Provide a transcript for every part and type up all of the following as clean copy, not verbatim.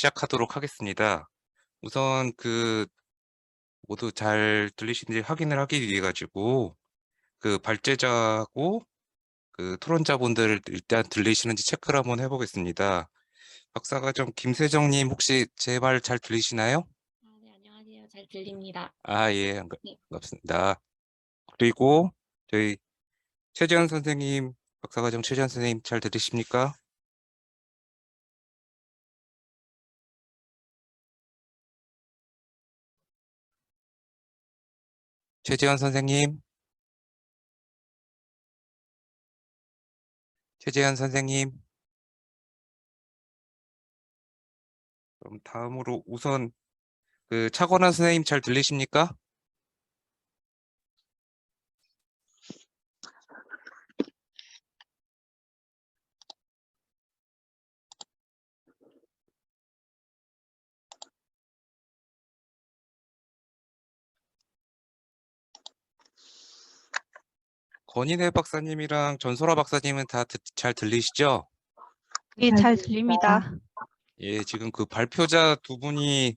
시작하도록 하겠습니다. 우선 모두 잘 들리시는지 확인을 하기 위해 가지고 발제자하고 토론자분들 일단 들리시는지 체크를 한번 해보겠습니다. 박사과정 김세정님 혹시 제 말 잘 들리시나요? 네, 안녕하세요. 잘 들립니다. 예, 네. 반갑습니다. 그리고 저희 최재현 선생님, 박사과정 최재현 선생님 잘 들으십니까? 최재현 선생님, 최재현 선생님. 그럼 다음으로 우선 차건환 선생님 잘 들리십니까? 권인혜 박사님이랑 전소라 박사님은 다 잘 들리시죠? 예, 잘 들립니다. 예, 지금 발표자 두 분이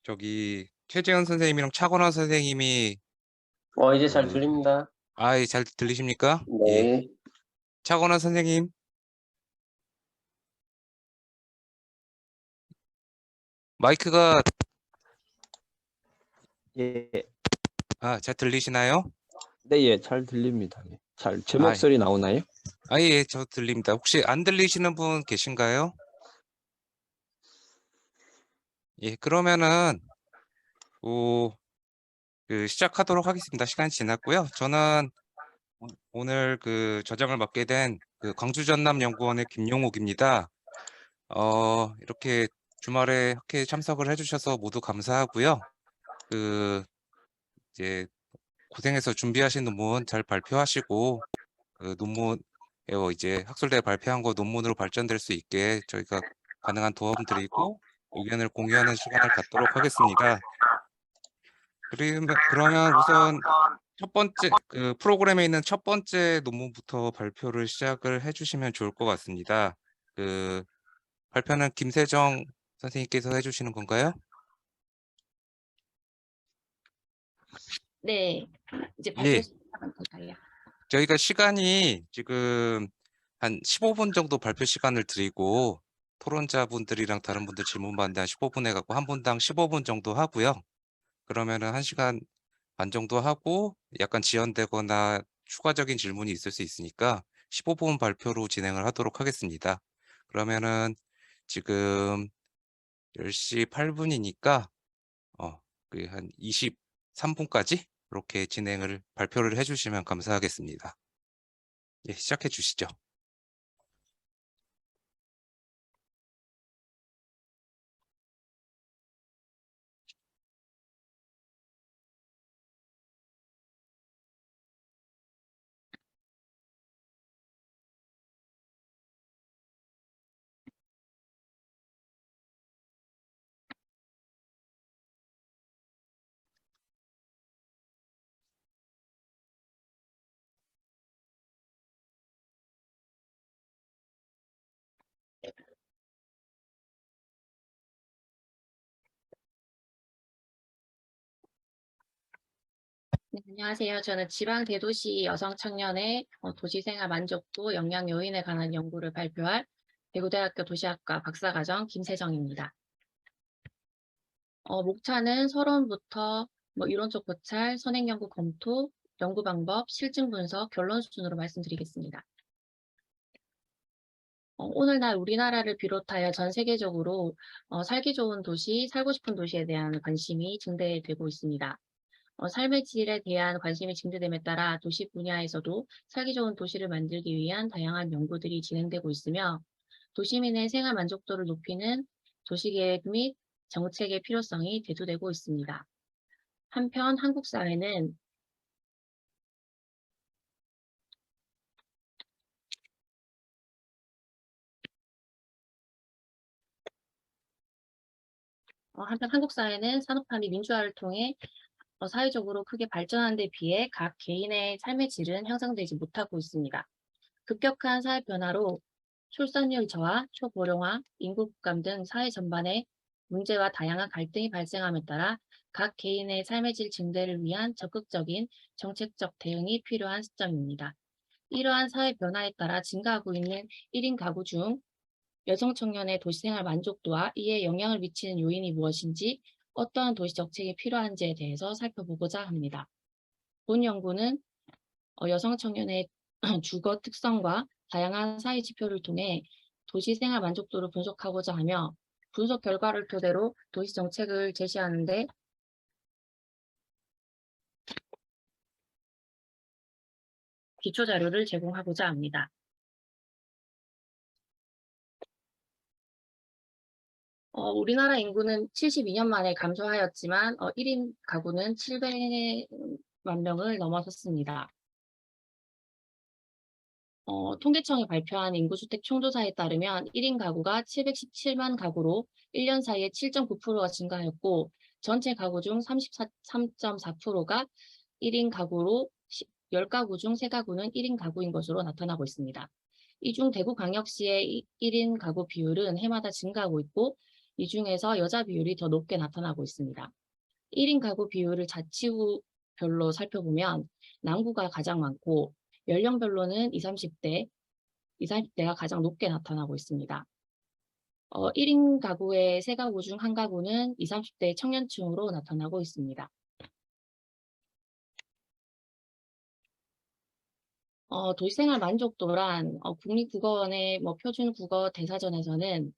저기 최재현 선생님이랑 차건환 선생님이 이제 잘 들립니다. 예, 잘 들리십니까? 예. 네. 차건환 선생님, 마이크가 예. 잘 들리시나요? 네, 예, 잘 들립니다. 예. 제 아, 목소리 나오나요? 예, 저 들립니다. 혹시 안 들리시는 분 계신가요? 예, 그러면은 시작하도록 하겠습니다. 시간이 지났고요. 저는 오늘 저장을 맡게 된 광주전남연구원의 김용욱입니다. 이렇게 주말에 학회에 참석을 해주셔서 모두 감사하고요. 이제 고생해서 준비하신 논문 잘 발표하시고 논문 이제 학술대에 발표한 거 논문으로 발전될 수 있게 저희가 가능한 도움 드리고 의견을 공유하는 시간을 갖도록 하겠습니다. 그러면 우선 첫 번째 프로그램에 있는 첫 번째 논문부터 발표를 시작을 해주시면 좋을 것 같습니다. 발표는 김세정 선생님께서 해주시는 건가요? 네. 이제 예. 발표 시작하면 될까요? 저희가 시간이 지금 한 15분 정도 발표 시간을 드리고 토론자분들이랑 다른 분들 질문 받는데 한 15분 해갖고 한 분당 15분 정도 하고요. 그러면은 1시간 반 정도 하고 약간 지연되거나 추가적인 질문이 있을 수 있으니까 15분 발표로 진행을 하도록 하겠습니다. 그러면은 지금 10시 8분이니까 한 23분까지 이렇게 발표를 해주시면 감사하겠습니다. 예, 시작해 주시죠. 네, 안녕하세요. 저는 지방 대도시 여성 청년의 도시생활 만족도 영향 요인에 관한 연구를 발표할 대구대학교 도시학과 박사과정 김세정입니다. 목차는 서론부터 이론적 고찰, 선행연구 검토, 연구 방법, 실증 분석, 결론 순으로 말씀드리겠습니다. 오늘날 우리나라를 비롯하여 전 세계적으로 살기 좋은 도시, 살고 싶은 도시에 대한 관심이 증대되고 있습니다. 삶의 질에 대한 관심이 증대됨에 따라 도시 분야에서도 살기 좋은 도시를 만들기 위한 다양한 연구들이 진행되고 있으며 도시민의 생활 만족도를 높이는 도시계획 및 정책의 필요성이 대두되고 있습니다. 한편 한국 사회는 산업화 및 민주화를 통해 사회적으로 크게 발전한 데 비해 각 개인의 삶의 질은 향상되지 못하고 있습니다. 급격한 사회 변화로 출산율 저하, 초고령화, 인구 국감 등 사회 전반에 문제와 다양한 갈등이 발생함에 따라 각 개인의 삶의 질 증대를 위한 적극적인 정책적 대응이 필요한 시점입니다. 이러한 사회 변화에 따라 증가하고 있는 1인 가구 중 여성 청년의 도시생활 만족도와 이에 영향을 미치는 요인이 무엇인지, 어떠한 도시 정책이 필요한지에 대해서 살펴보고자 합니다. 본 연구는 여성 청년의 주거 특성과 다양한 사회 지표를 통해 도시생활 만족도를 분석하고자 하며, 분석 결과를 토대로 도시 정책을 제시하는 데 기초 자료를 제공하고자 합니다. 우리나라 인구는 72년 만에 감소하였지만 1인 가구는 700만 명을 넘어섰습니다. 통계청이 발표한 인구주택 총조사에 따르면 1인 가구가 717만 가구로 1년 사이에 7.9%가 증가하였고, 전체 가구 중 33.4%가 1인 가구로 10가구 중 3가구는 1인 가구인 것으로 나타나고 있습니다. 이 중 대구광역시의 1인 가구 비율은 해마다 증가하고 있고, 이 중에서 여자 비율이 더 높게 나타나고 있습니다. 1인 가구 비율을 자치구별로 살펴보면 남구가 가장 많고, 연령별로는 20, 30대가 가장 높게 나타나고 있습니다. 1인 가구의 3가구 중 1가구는 20, 30대 청년층으로 나타나고 있습니다. 도시생활 만족도란 국립국어원의 표준국어 대사전에서는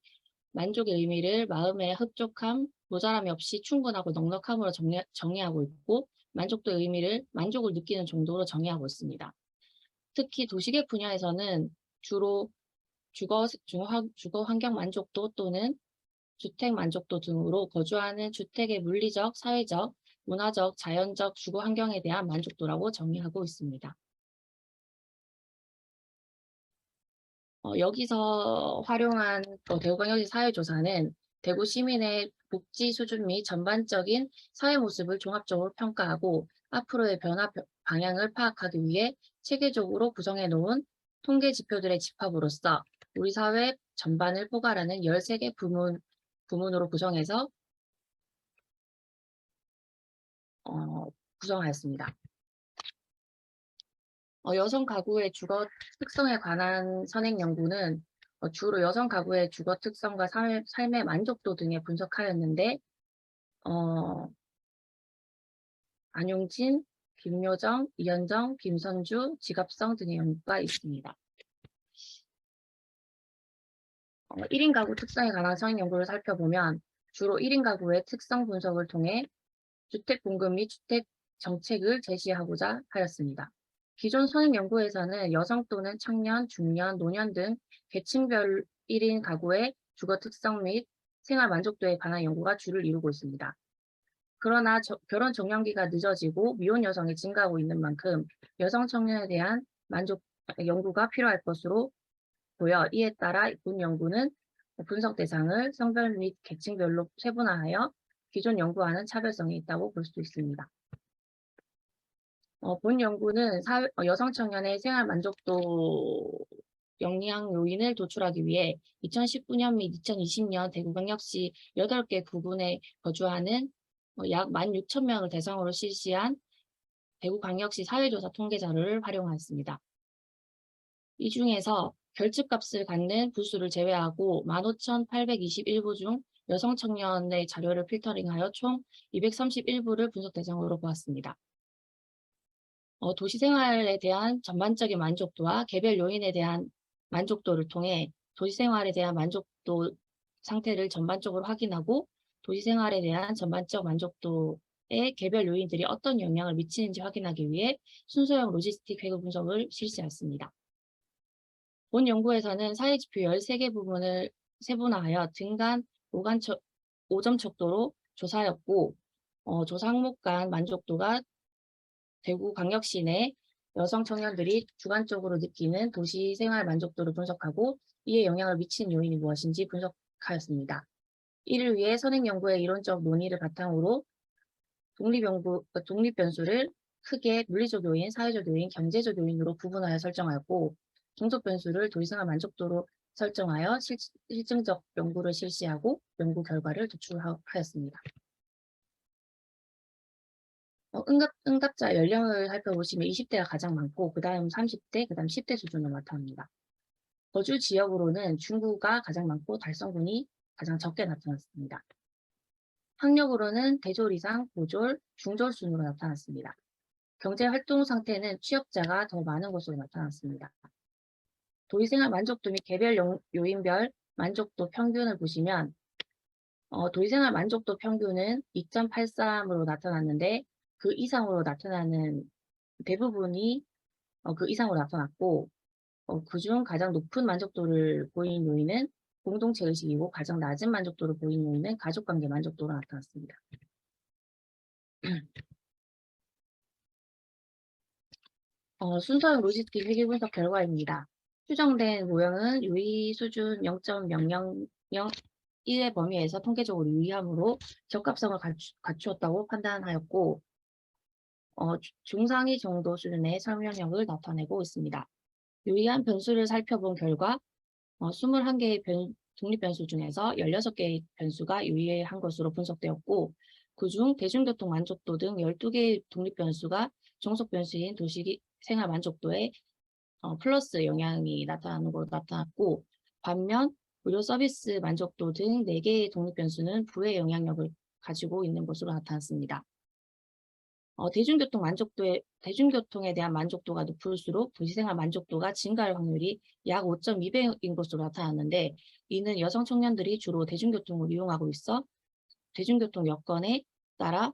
만족의 의미를 마음의 흡족함, 모자람이 없이 충분하고 넉넉함으로 정의하고 있고, 만족도의 의미를 만족을 느끼는 정도로 정의하고 있습니다. 특히 도시계획 분야에서는 주로 주거 환경 만족도 또는 주택 만족도 등으로 거주하는 주택의 물리적, 사회적, 문화적, 자연적 주거 환경에 대한 만족도라고 정의하고 있습니다. 여기서 활용한 대구광역시 사회조사는 대구 시민의 복지 수준 및 전반적인 사회 모습을 종합적으로 평가하고 앞으로의 변화 방향을 파악하기 위해 체계적으로 구성해 놓은 통계 지표들의 집합으로서 우리 사회 전반을 포괄하는 13개 부문으로 구성해서 구성하였습니다. 여성 가구의 주거 특성에 관한 선행 연구는 주로 여성 가구의 주거 특성과 삶의 만족도 등에 분석하였는데, 안용진, 김효정, 이현정, 김선주, 지갑성 등의 연구가 있습니다. 1인 가구 특성에 관한 선행 연구를 살펴보면 주로 1인 가구의 특성 분석을 통해 주택 공급 및 주택 정책을 제시하고자 하였습니다. 기존 선행 연구에서는 여성 또는 청년, 중년, 노년 등 계층별 1인 가구의 주거 특성 및 생활 만족도에 관한 연구가 주를 이루고 있습니다. 그러나 결혼 종령기가 늦어지고 미혼 여성이 증가하고 있는 만큼 여성 청년에 대한 연구가 필요할 것으로 보여, 이에 따라 본 연구는 분석 대상을 성별 및 계층별로 세분화하여 기존 연구와는 차별성이 있다고 볼 수 있습니다. 본 연구는 여성 청년의 생활 만족도 영향 요인을 도출하기 위해 2019년 및 2020년 대구광역시 8개 구군에 거주하는 약 16,000명을 대상으로 실시한 대구광역시 사회조사 통계 자료를 활용하였습니다. 이 중에서 결집값을 갖는 부수를 제외하고 15,821부 중 여성 청년의 자료를 필터링하여 총 231부를 분석 대상으로 보았습니다. 도시생활에 대한 전반적인 만족도와 개별 요인에 대한 만족도를 통해 도시생활에 대한 만족도 상태를 전반적으로 확인하고 도시생활에 대한 전반적 만족도의 개별 요인들이 어떤 영향을 미치는지 확인하기 위해 순서형 로지스틱 회계 분석을 실시했습니다. 본 연구에서는 사회지표 13개 부분을 세분화하여 등간 5점 척도로 조사하였고, 조사 항목 간 만족도가 대구광역시 내 여성 청년들이 주관적으로 느끼는 도시생활 만족도를 분석하고 이에 영향을 미치는 요인이 무엇인지 분석하였습니다. 이를 위해 선행연구의 이론적 논의를 바탕으로 독립변수를 크게 물리적 요인, 사회적 요인, 경제적 요인으로 구분하여 설정하였고, 종속 변수를 도시생활 만족도로 설정하여 실증적 연구를 실시하고 연구 결과를 도출하였습니다. 응답자 연령을 살펴보시면 20대가 가장 많고 그 다음 30대, 그 다음 10대 수준으로 나타납니다. 거주 지역으로는 중구가 가장 많고 달성군이 가장 적게 나타났습니다. 학력으로는 대졸 이상, 고졸, 중졸 순으로 나타났습니다. 경제활동 상태는 취업자가 더 많은 것으로 나타났습니다. 도의생활 만족도 및 개별 요인별 만족도 평균을 보시면 도의생활 만족도 평균은 2.83으로 나타났는데 그 이상으로 나타나는 대부분이 그 이상으로 나타났고 그중 가장 높은 만족도를 보인 요인은 공동체 의식이고 가장 낮은 만족도를 보인 요인은 가족관계 만족도로 나타났습니다. 순서형 로지스틱 회계 분석 결과입니다. 추정된 모형은 유의 수준 0.0001의 범위에서 통계적으로 유의함으로 적합성을 갖추었다고 판단하였고 중상위 정도 수준의 설명력을 나타내고 있습니다. 유의한 변수를 살펴본 결과 21개의 독립변수 중에서 16개의 변수가 유의한 것으로 분석되었고 그중 대중교통 만족도 등 12개의 독립변수가 종속변수인 도시생활 만족도에 플러스 영향이 나타나는 것으로 나타났고 반면 의료 서비스 만족도 등 4개의 독립변수는 부의 영향력을 가지고 있는 것으로 나타났습니다. 대중교통에 대한 만족도가 높을수록 도시생활 만족도가 증가할 확률이 약 5.2배인 것으로 나타났는데 이는 여성 청년들이 주로 대중교통을 이용하고 있어 대중교통 여건에 따라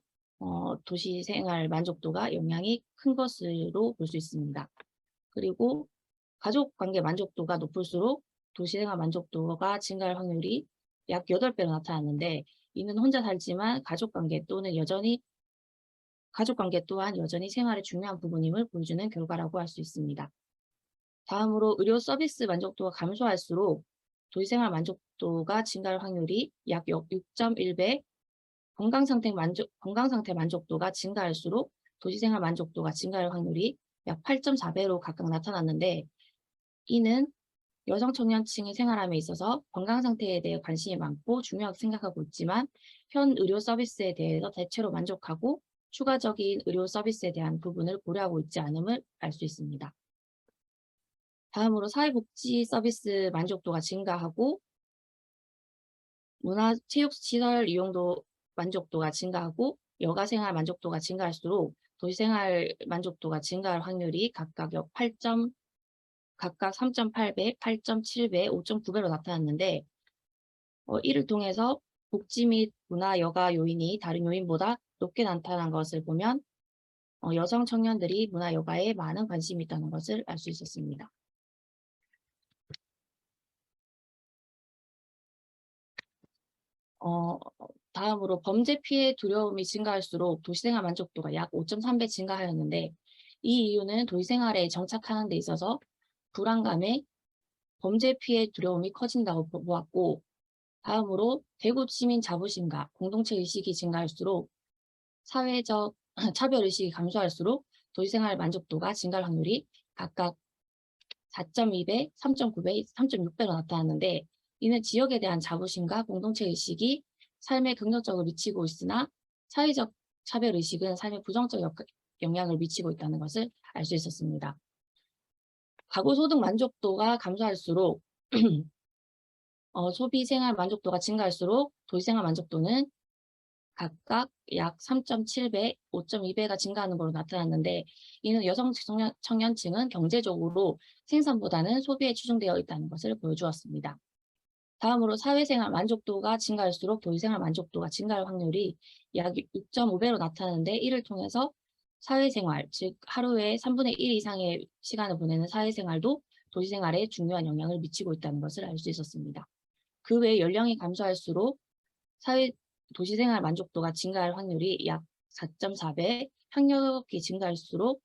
도시생활 만족도가 영향이 큰 것으로 볼 수 있습니다. 그리고 가족관계 만족도가 높을수록 도시생활 만족도가 증가할 확률이 약 8배로 나타났는데 이는 혼자 살지만 가족관계 또한 여전히 생활의 중요한 부분임을 보여주는 결과라고 할 수 있습니다. 다음으로 의료 서비스 만족도가 감소할수록 도시생활 만족도가 증가할 확률이 약 6.1배, 건강상태 만족도가 증가할수록 도시생활 만족도가 증가할 확률이 약 8.4배로 각각 나타났는데 이는 여성 청년층의 생활함에 있어서 건강상태에 대해 관심이 많고 중요하게 생각하고 있지만 현 의료 서비스에 대해서 대체로 만족하고 추가적인 의료 서비스에 대한 부분을 고려하고 있지 않음을 알 수 있습니다. 다음으로 사회복지 서비스 만족도가 증가하고 문화체육시설 이용도 만족도가 증가하고 여가생활 만족도가 증가할수록 도시생활 만족도가 증가할 확률이 각각 3.8배, 8.7배, 5.9배로 나타났는데 이를 통해서 복지 및 문화 여가 요인이 다른 요인보다 높게 나타난 것을 보면 여성 청년들이 문화 여가에 많은 관심이 있다는 것을 알 수 있었습니다. 다음으로 범죄 피해 두려움이 증가할수록 도시생활 만족도가 약 5.3배 증가하였는데 이 이유는 도시생활에 정착하는 데 있어서 불안감에 범죄 피해 두려움이 커진다고 보았고 다음으로 대구 시민 자부심과 공동체 의식이 증가할수록 사회적 차별 의식이 감소할수록 도시생활 만족도가 증가할 확률이 각각 4.2배, 3.9배, 3.6배로 나타났는데 이는 지역에 대한 자부심과 공동체 의식이 삶에 긍정적으로 미치고 있으나 사회적 차별 의식은 삶에 부정적 영향을 미치고 있다는 것을 알 수 있었습니다. 가구 소득 만족도가 감소할수록 소비 생활 만족도가 증가할수록 도시생활 만족도는 각각 약 3.7배, 5.2배가 증가하는 것으로 나타났는데 이는 여성 청년층은 경제적으로 생산보다는 소비에 치중되어 있다는 것을 보여주었습니다. 다음으로 사회생활 만족도가 증가할수록 도시생활 만족도가 증가할 확률이 약 6.5배로 나타나는데 이를 통해서 사회생활, 즉 하루에 3분의 1 이상의 시간을 보내는 사회생활도 도시생활에 중요한 영향을 미치고 있다는 것을 알 수 있었습니다. 그 외에 연령이 감소할수록 도시생활 만족도가 증가할 확률이 약 4.4배, 학력이 증가할수록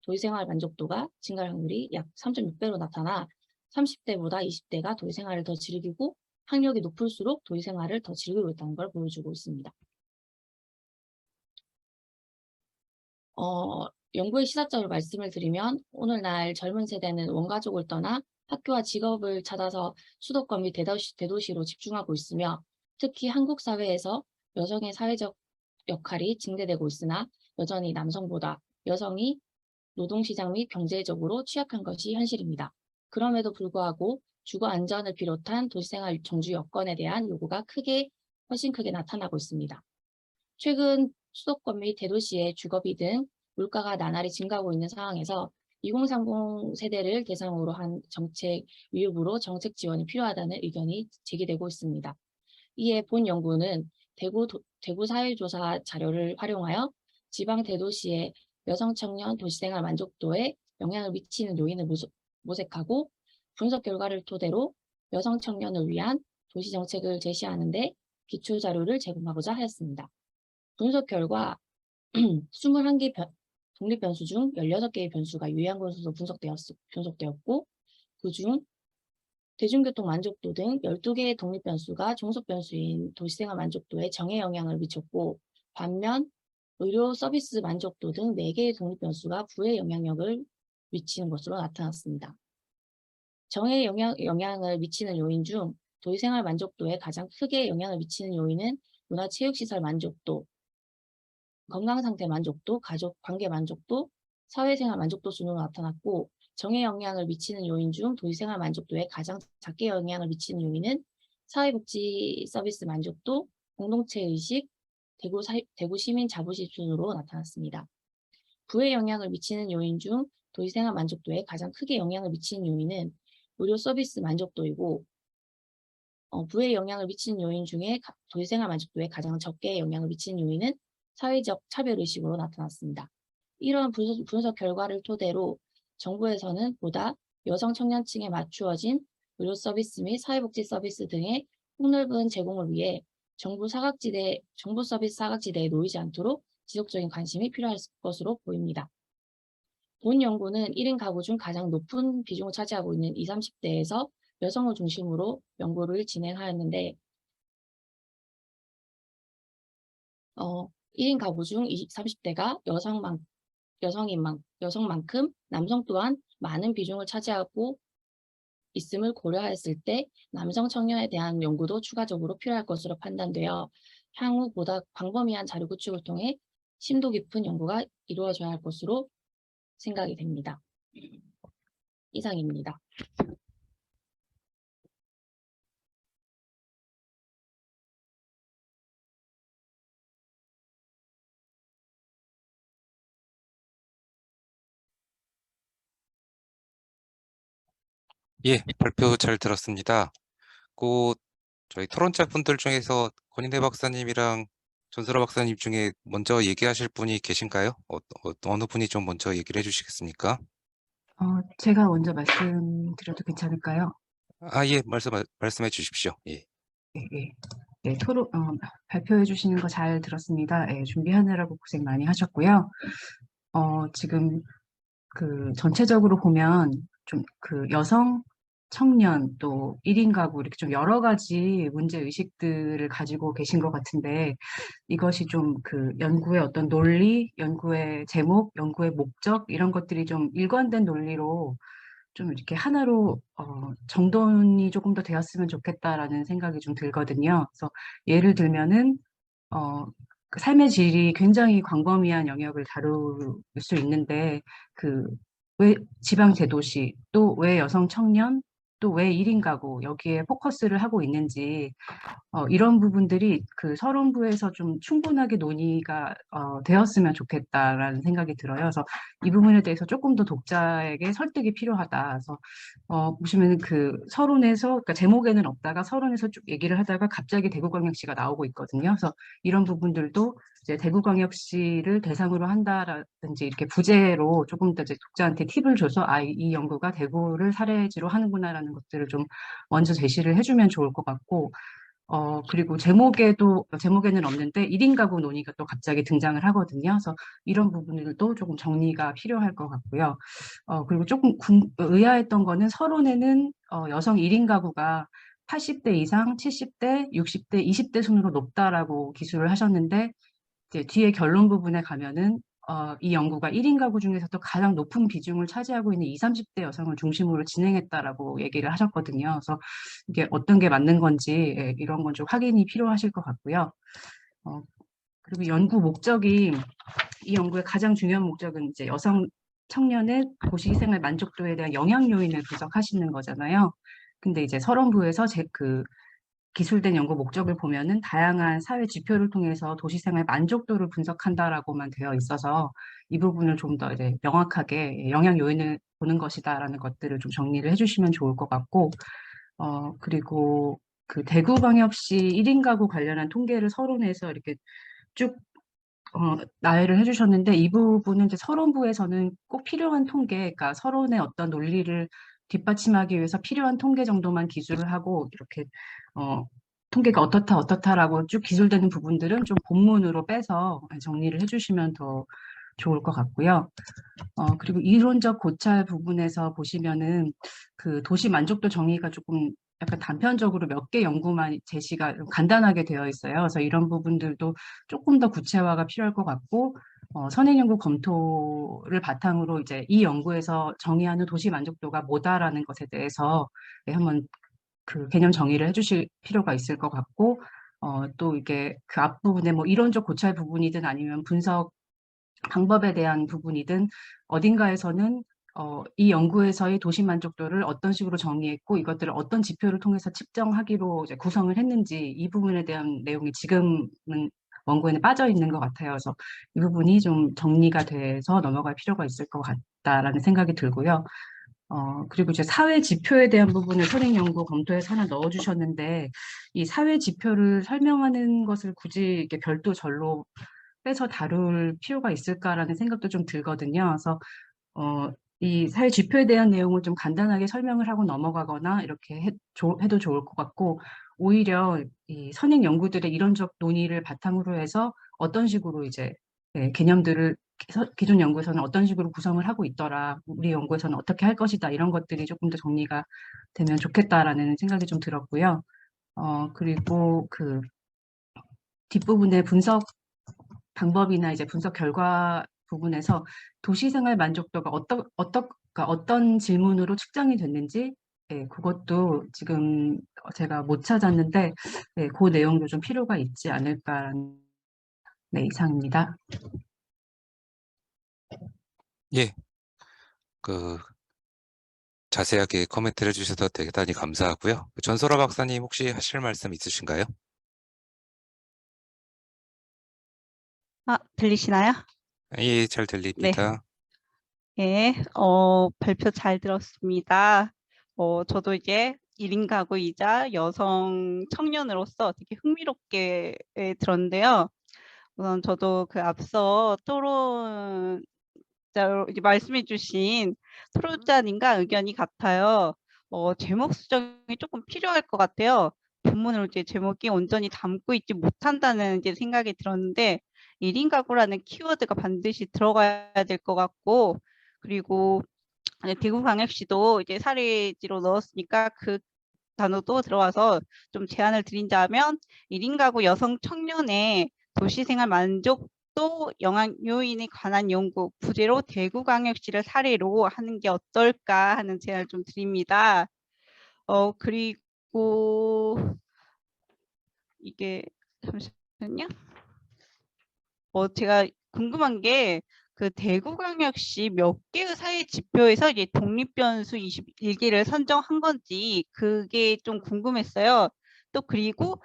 도시생활 만족도가 증가할 확률이 약 3.6배로 나타나 30대보다 20대가 도시생활을 더 즐기고 학력이 높을수록 도시생활을 더 즐기고 있다는 걸 보여주고 있습니다. 연구의 시사점을 말씀을 드리면 오늘날 젊은 세대는 원가족을 떠나 학교와 직업을 찾아서 수도권 및 대도시로 집중하고 있으며 특히 한국 사회에서 여성의 사회적 역할이 증대되고 있으나 여전히 남성보다 여성이 노동시장 및 경제적으로 취약한 것이 현실입니다. 그럼에도 불구하고 주거 안전을 비롯한 도시생활 정주 여건에 대한 요구가 훨씬 크게 나타나고 있습니다. 최근 수도권 및 대도시의 주거비 등 물가가 나날이 증가하고 있는 상황에서 2030 세대를 대상으로 한 정책 위협으로 정책 지원이 필요하다는 의견이 제기되고 있습니다. 이에 본 연구는 대구 사회조사 자료를 활용하여 지방 대도시의 여성 청년 도시생활 만족도에 영향을 미치는 요인을 모색하고 분석 결과를 토대로 여성 청년을 위한 도시 정책을 제시하는 데 기초 자료를 제공하고자 하였습니다. 분석 결과 21개 독립 변수 중 16개의 변수가 유의한 것으로 분석되었고 그중 대중교통 만족도 등 12개의 독립 변수가 종속 변수인 도시생활 만족도에 정의 영향을 미쳤고 반면 의료 서비스 만족도 등 4개의 독립 변수가 부의 영향력을 미치는 것으로 나타났습니다. 정의 영향을 미치는 요인 중 도시생활 만족도에 가장 크게 영향을 미치는 요인은 문화체육시설 만족도, 건강상태 만족도, 가족 관계 만족도, 사회생활 만족도 순으로 나타났고 정의 영향을 미치는 요인 중 도시생활 만족도에 가장 작게 영향을 미치는 요인은 사회복지 서비스 만족도, 공동체의식, 대구 시민 자부심 순으로 나타났습니다. 부의 영향을 미치는 요인 중 도시생활 만족도에 가장 크게 영향을 미치는 요인은 의료 서비스 만족도이고 부의 영향을 미치는 요인 중에 도시생활 만족도에 가장 적게 영향을 미치는 요인은 사회적 차별의식으로 나타났습니다. 이러한 분석 결과를 토대로 정부에서는 보다 여성 청년층에 맞추어진 의료 서비스 및 사회복지 서비스 등의 폭넓은 제공을 위해 정부 서비스 사각지대에 놓이지 않도록 지속적인 관심이 필요할 것으로 보입니다. 본 연구는 1인 가구 중 가장 높은 비중을 차지하고 있는 20, 30대에서 여성을 중심으로 연구를 진행하였는데 1인 가구 중 20, 30대가 여성만큼 남성 또한 많은 비중을 차지하고 있음을 고려하였을 때 남성 청년에 대한 연구도 추가적으로 필요할 것으로 판단되어 향후 보다 광범위한 자료 구축을 통해 심도 깊은 연구가 이루어져야 할 것으로 생각이 됩니다. 이상입니다. 예, 발표 잘 들었습니다. 곧 저희 토론자 분들 중에서 권인혜 박사님이랑 전설아 박사님 중에 먼저 얘기하실 분이 계신가요? 어느 분이 좀 먼저 얘기를 해주시겠습니까? 제가 먼저 말씀드려도 괜찮을까요? 예, 말씀해 주십시오. 예. 네, 네. 네, 발표해 주시는 거 잘 들었습니다. 예, 준비하느라고 고생 많이 하셨고요. 지금 전체적으로 보면 좀 여성, 청년 또 1인 가구 이렇게 좀 여러 가지 문제 의식들을 가지고 계신 것 같은데 이것이 좀 연구의 어떤 논리, 연구의 제목, 연구의 목적 이런 것들이 좀 일관된 논리로 좀 이렇게 하나로 정돈이 조금 더 되었으면 좋겠다라는 생각이 좀 들거든요. 그래서 예를 들면은 삶의 질이 굉장히 광범위한 영역을 다룰 수 있는데 왜 지방 대도시, 또 왜 여성 청년, 또 왜 1인 가구 여기에 포커스를 하고 있는지 이런 부분들이 서론부에서 좀 충분하게 논의가 되었으면 좋겠다라는 생각이 들어요. 그래서 이 부분에 대해서 조금 더 독자에게 설득이 필요하다. 그래서 보시면 서론에서 그러니까 제목에는 없다가 서론에서 쭉 얘기를 하다가 갑자기 대구광역시가 나오고 있거든요. 그래서 이런 부분들도 이제 대구광역시를 대상으로 한다라든지 이렇게 부제로 조금 더 이제 독자한테 팁을 줘서 이 연구가 대구를 사례지로 하는구나라는 것들을 좀 먼저 제시를 해주면 좋을 것 같고 그리고 제목에는 없는데 1인 가구 논의가 또 갑자기 등장을 하거든요. 그래서 이런 부분들도 조금 정리가 필요할 것 같고요. 그리고 조금 의아했던 거는 서론에는 여성 1인 가구가 80대 이상, 70대, 60대, 20대 순으로 높다라고 기술을 하셨는데 이제 뒤에 결론 부분에 가면은 이 연구가 1인 가구 중에서도 가장 높은 비중을 차지하고 있는 20, 30대 여성을 중심으로 진행했다라고 얘기를 하셨거든요. 그래서 이게 어떤 게 맞는 건지 이런 건 좀 확인이 필요하실 것 같고요. 그리고 연구 목적이 이 연구의 가장 중요한 목적은 이제 여성 청년의 도시생활 만족도에 대한 영향 요인을 분석하시는 거잖아요. 근데 이제 서론부에서 기술된 연구 목적을 보면은 다양한 사회 지표를 통해서 도시생활 만족도를 분석한다라고만 되어 있어서 이 부분을 좀 더 이제 명확하게 영향 요인을 보는 것이다라는 것들을 좀 정리를 해주시면 좋을 것 같고, 그리고 그 대구광역시 1인 가구 관련한 통계를 서론에서 이렇게 쭉 나열을 해주셨는데 이 부분은 이제 서론부에서는 꼭 필요한 통계, 그러니까 서론의 어떤 논리를 뒷받침하기 위해서 필요한 통계 정도만 기술을 하고 이렇게 통계가 어떻다라고 쭉 기술되는 부분들은 좀 본문으로 빼서 정리를 해주시면 더 좋을 것 같고요. 그리고 이론적 고찰 부분에서 보시면은 그 도시 만족도 정의가 조금 약간 단편적으로 몇 개 연구만 제시가 좀 간단하게 되어 있어요. 그래서 이런 부분들도 조금 더 구체화가 필요할 것 같고, 선행 연구 검토를 바탕으로 이제 이 연구에서 정의하는 도시 만족도가 뭐다라는 것에 대해서 한번 그 개념 정의를 해주실 필요가 있을 것 같고, 또 이게 그 앞부분에 뭐 이론적 고찰 부분이든 아니면 분석 방법에 대한 부분이든 어딘가에서는 이 연구에서의 도시 만족도를 어떤 식으로 정의했고 이것들을 어떤 지표를 통해서 측정하기로 이제 구성을 했는지 이 부분에 대한 내용이 지금은 원고에는 빠져 있는 것 같아요. 그래서 이 부분이 좀 정리가 돼서 넘어갈 필요가 있을 것 같다라는 생각이 들고요. 그리고 이제 사회 지표에 대한 부분을 선행 연구 검토에서 하나 넣어주셨는데 이 사회 지표를 설명하는 것을 굳이 이렇게 별도 절로 빼서 다룰 필요가 있을까라는 생각도 좀 들거든요. 그래서 이 사회 지표에 대한 내용을 좀 간단하게 설명을 하고 넘어가거나 이렇게 해도 좋을 것 같고, 오히려 이 선행 연구들의 이론적 논의를 바탕으로 해서 어떤 식으로 이제 개념들을 기존 연구에서는 어떤 식으로 구성을 하고 있더라, 우리 연구에서는 어떻게 할 것이다, 이런 것들이 조금 더 정리가 되면 좋겠다라는 생각이 좀 들었고요. 그리고 그 뒷부분의 분석 방법이나 이제 분석 결과 부분에서 도시생활 만족도가 어떤 질문으로 측정이 됐는지, 그것도 지금 제가 못 찾았는데, 그 내용도 좀 필요가 있지 않을까. 네, 이상입니다. 예, 그 자세하게 코멘트를 해주셔서 대단히 감사하고요. 전소라 박사님 혹시 하실 말씀 있으신가요? 들리시나요? 예, 잘 네. 들립니다. 예, 발표 잘 들었습니다. 저도 이제 1인 가구이자 여성 청년으로서 되게 흥미롭게 들었는데요. 우선 저도 그 앞서 토론자로 이제 말씀해 주신 토론자님과 의견이 같아요. 제목 수정이 조금 필요할 것 같아요. 본문을 이제 제목이 온전히 담고 있지 못한다는 이제 생각이 들었는데 1인 가구라는 키워드가 반드시 들어가야 될 것 같고, 그리고 대구광역시도 이제 사례지로 넣었으니까 그 단어도 들어와서 좀 제안을 드린다면 1인 가구 여성 청년의 도시생활 만족도 영향 요인에 관한 연구 부제로 대구광역시를 사례로 하는 게 어떨까 하는 제안을 좀 드립니다. 그리고 이게 잠시만요. 제가 궁금한 게 그 대구광역시 몇 개의 사회 지표에서 이제 독립변수 21개를 선정한 건지 그게 좀 궁금했어요. 또 그리고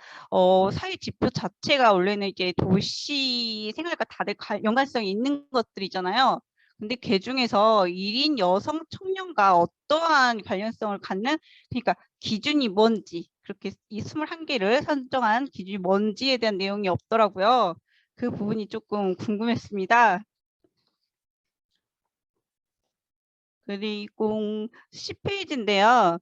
사회 지표 자체가 원래는 이제 도시 생활과 다들 연관성이 있는 것들이잖아요. 근데 그 중에서 1인 여성 청년과 어떠한 관련성을 갖는, 그러니까 기준이 뭔지, 그렇게 이 21개를 선정한 기준이 뭔지에 대한 내용이 없더라고요. 그 부분이 조금 궁금했습니다. 그리고 10페이지인데요.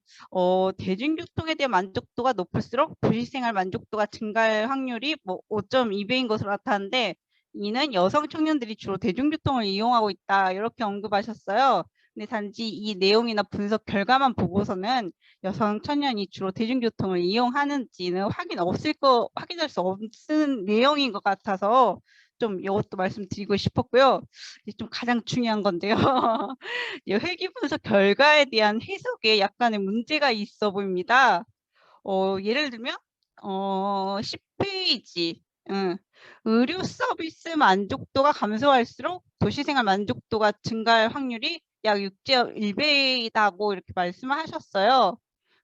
대중교통에 대한 만족도가 높을수록 도시생활 만족도가 증가할 확률이 뭐 5.2배인 것으로 나타나는데, 이는 여성 청년들이 주로 대중교통을 이용하고 있다, 이렇게 언급하셨어요. 근데 단지 이 내용이나 분석 결과만 보고서는 여성 청년이 주로 대중교통을 이용하는지는 확인할 수 없는 내용인 것 같아서 좀 이것도 말씀드리고 싶었고요. 이제 좀 가장 중요한 건데요. 이 회계 분석 결과에 대한 해석에 약간의 문제가 있어 보입니다. 예를 들면 10페이지 의료 서비스 만족도가 감소할수록 도시생활 만족도가 증가할 확률이 약 6.1배이다고 이렇게 말씀을 하셨어요.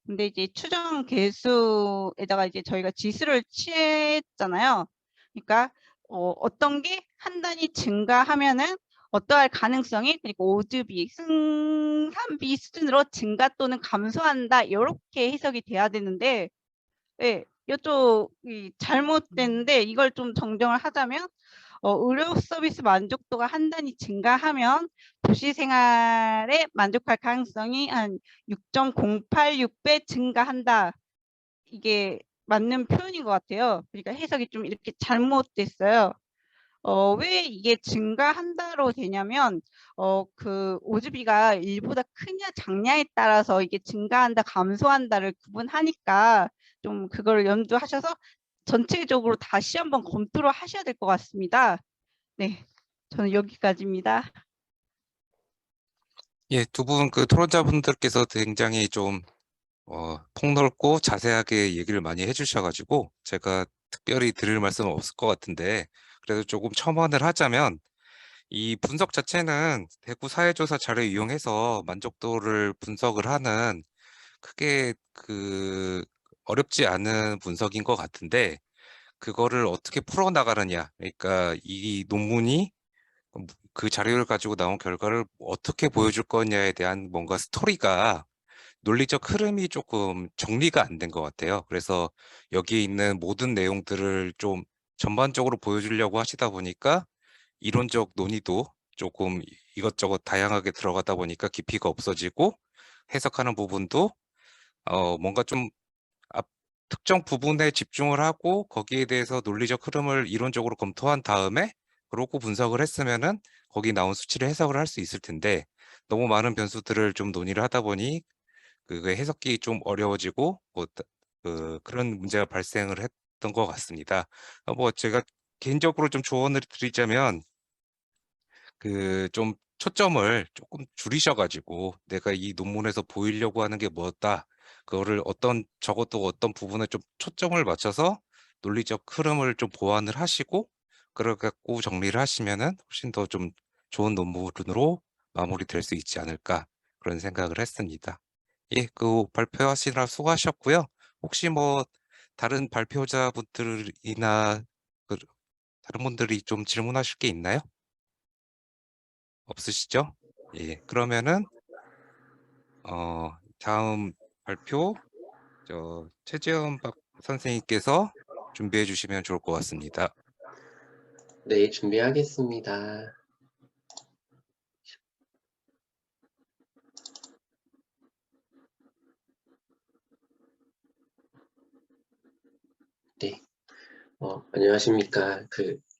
근데 이제 추정 계수에다가 이제 저희가 지수를 취했잖아요. 그러니까 어떤 게 한 단위 증가하면은 어떠할 가능성이 그리고 오즈비, 승산비 수준으로 증가 또는 감소한다 이렇게 해석이 돼야 되는데 예, 이쪽이 잘못됐는데 이걸 좀 정정을 하자면 의료 서비스 만족도가 한 단위 증가하면 도시 생활에 만족할 가능성이 한 6.086배 증가한다. 이게 맞는 표현인 것 같아요. 그러니까 해석이 좀 이렇게 잘못됐어요. 왜 이게 증가한다로 되냐면 그 오즈비가 1보다 크냐 작냐에 따라서 이게 증가한다 감소한다를 구분하니까 좀 그걸 염두하셔서 전체적으로 다시 한번 검토를 하셔야 될 것 같습니다. 네, 저는 여기까지입니다. 예, 두 분 그 토론자분들께서 굉장히 좀 폭넓고 자세하게 얘기를 많이 해주셔가지고 제가 특별히 드릴 말씀은 없을 것 같은데 그래도 조금 첨언을 하자면 이 분석 자체는 대구 사회조사 자료 이용해서 만족도를 분석을 하는 크게 그 어렵지 않은 분석인 것 같은데 그거를 어떻게 풀어나가느냐 그러니까 이 논문이 그 자료를 가지고 나온 결과를 어떻게 보여줄 거냐에 대한 뭔가 스토리가 논리적 흐름이 조금 정리가 안 된 것 같아요. 그래서 여기에 있는 모든 내용들을 좀 전반적으로 보여주려고 하시다 보니까 이론적 논의도 조금 이것저것 다양하게 들어가다 보니까 깊이가 없어지고 해석하는 부분도 뭔가 좀 특정 부분에 집중을 하고 거기에 대해서 논리적 흐름을 이론적으로 검토한 다음에 그러고 분석을 했으면은 거기 나온 수치를 해석을 할 수 있을 텐데 너무 많은 변수들을 좀 논의를 하다 보니 그 해석이 좀 어려워지고 그런 문제가 발생을 했던 것 같습니다. 뭐 제가 개인적으로 좀 조언을 드리자면 그 좀 초점을 조금 줄이셔가지고 내가 이 논문에서 보이려고 하는 게 뭐다. 그거를 적어도 어떤 부분에 좀 초점을 맞춰서 논리적 흐름을 좀 보완을 하시고 그래 갖고 정리를 하시면은 훨씬 더 좀 좋은 논문으로 마무리될 수 있지 않을까 그런 생각을 했습니다. 예, 그 발표하시느라 수고하셨고요. 혹시 뭐 다른 발표자분들이나 그 다른 분들이 좀 질문하실 게 있나요? 없으시죠? 예, 그러면은 다음 발표 최재현 선생님께서 준비해 주시면 좋을 것 같습니다. 네, 준비하겠습니다. 네, 안녕하십니까.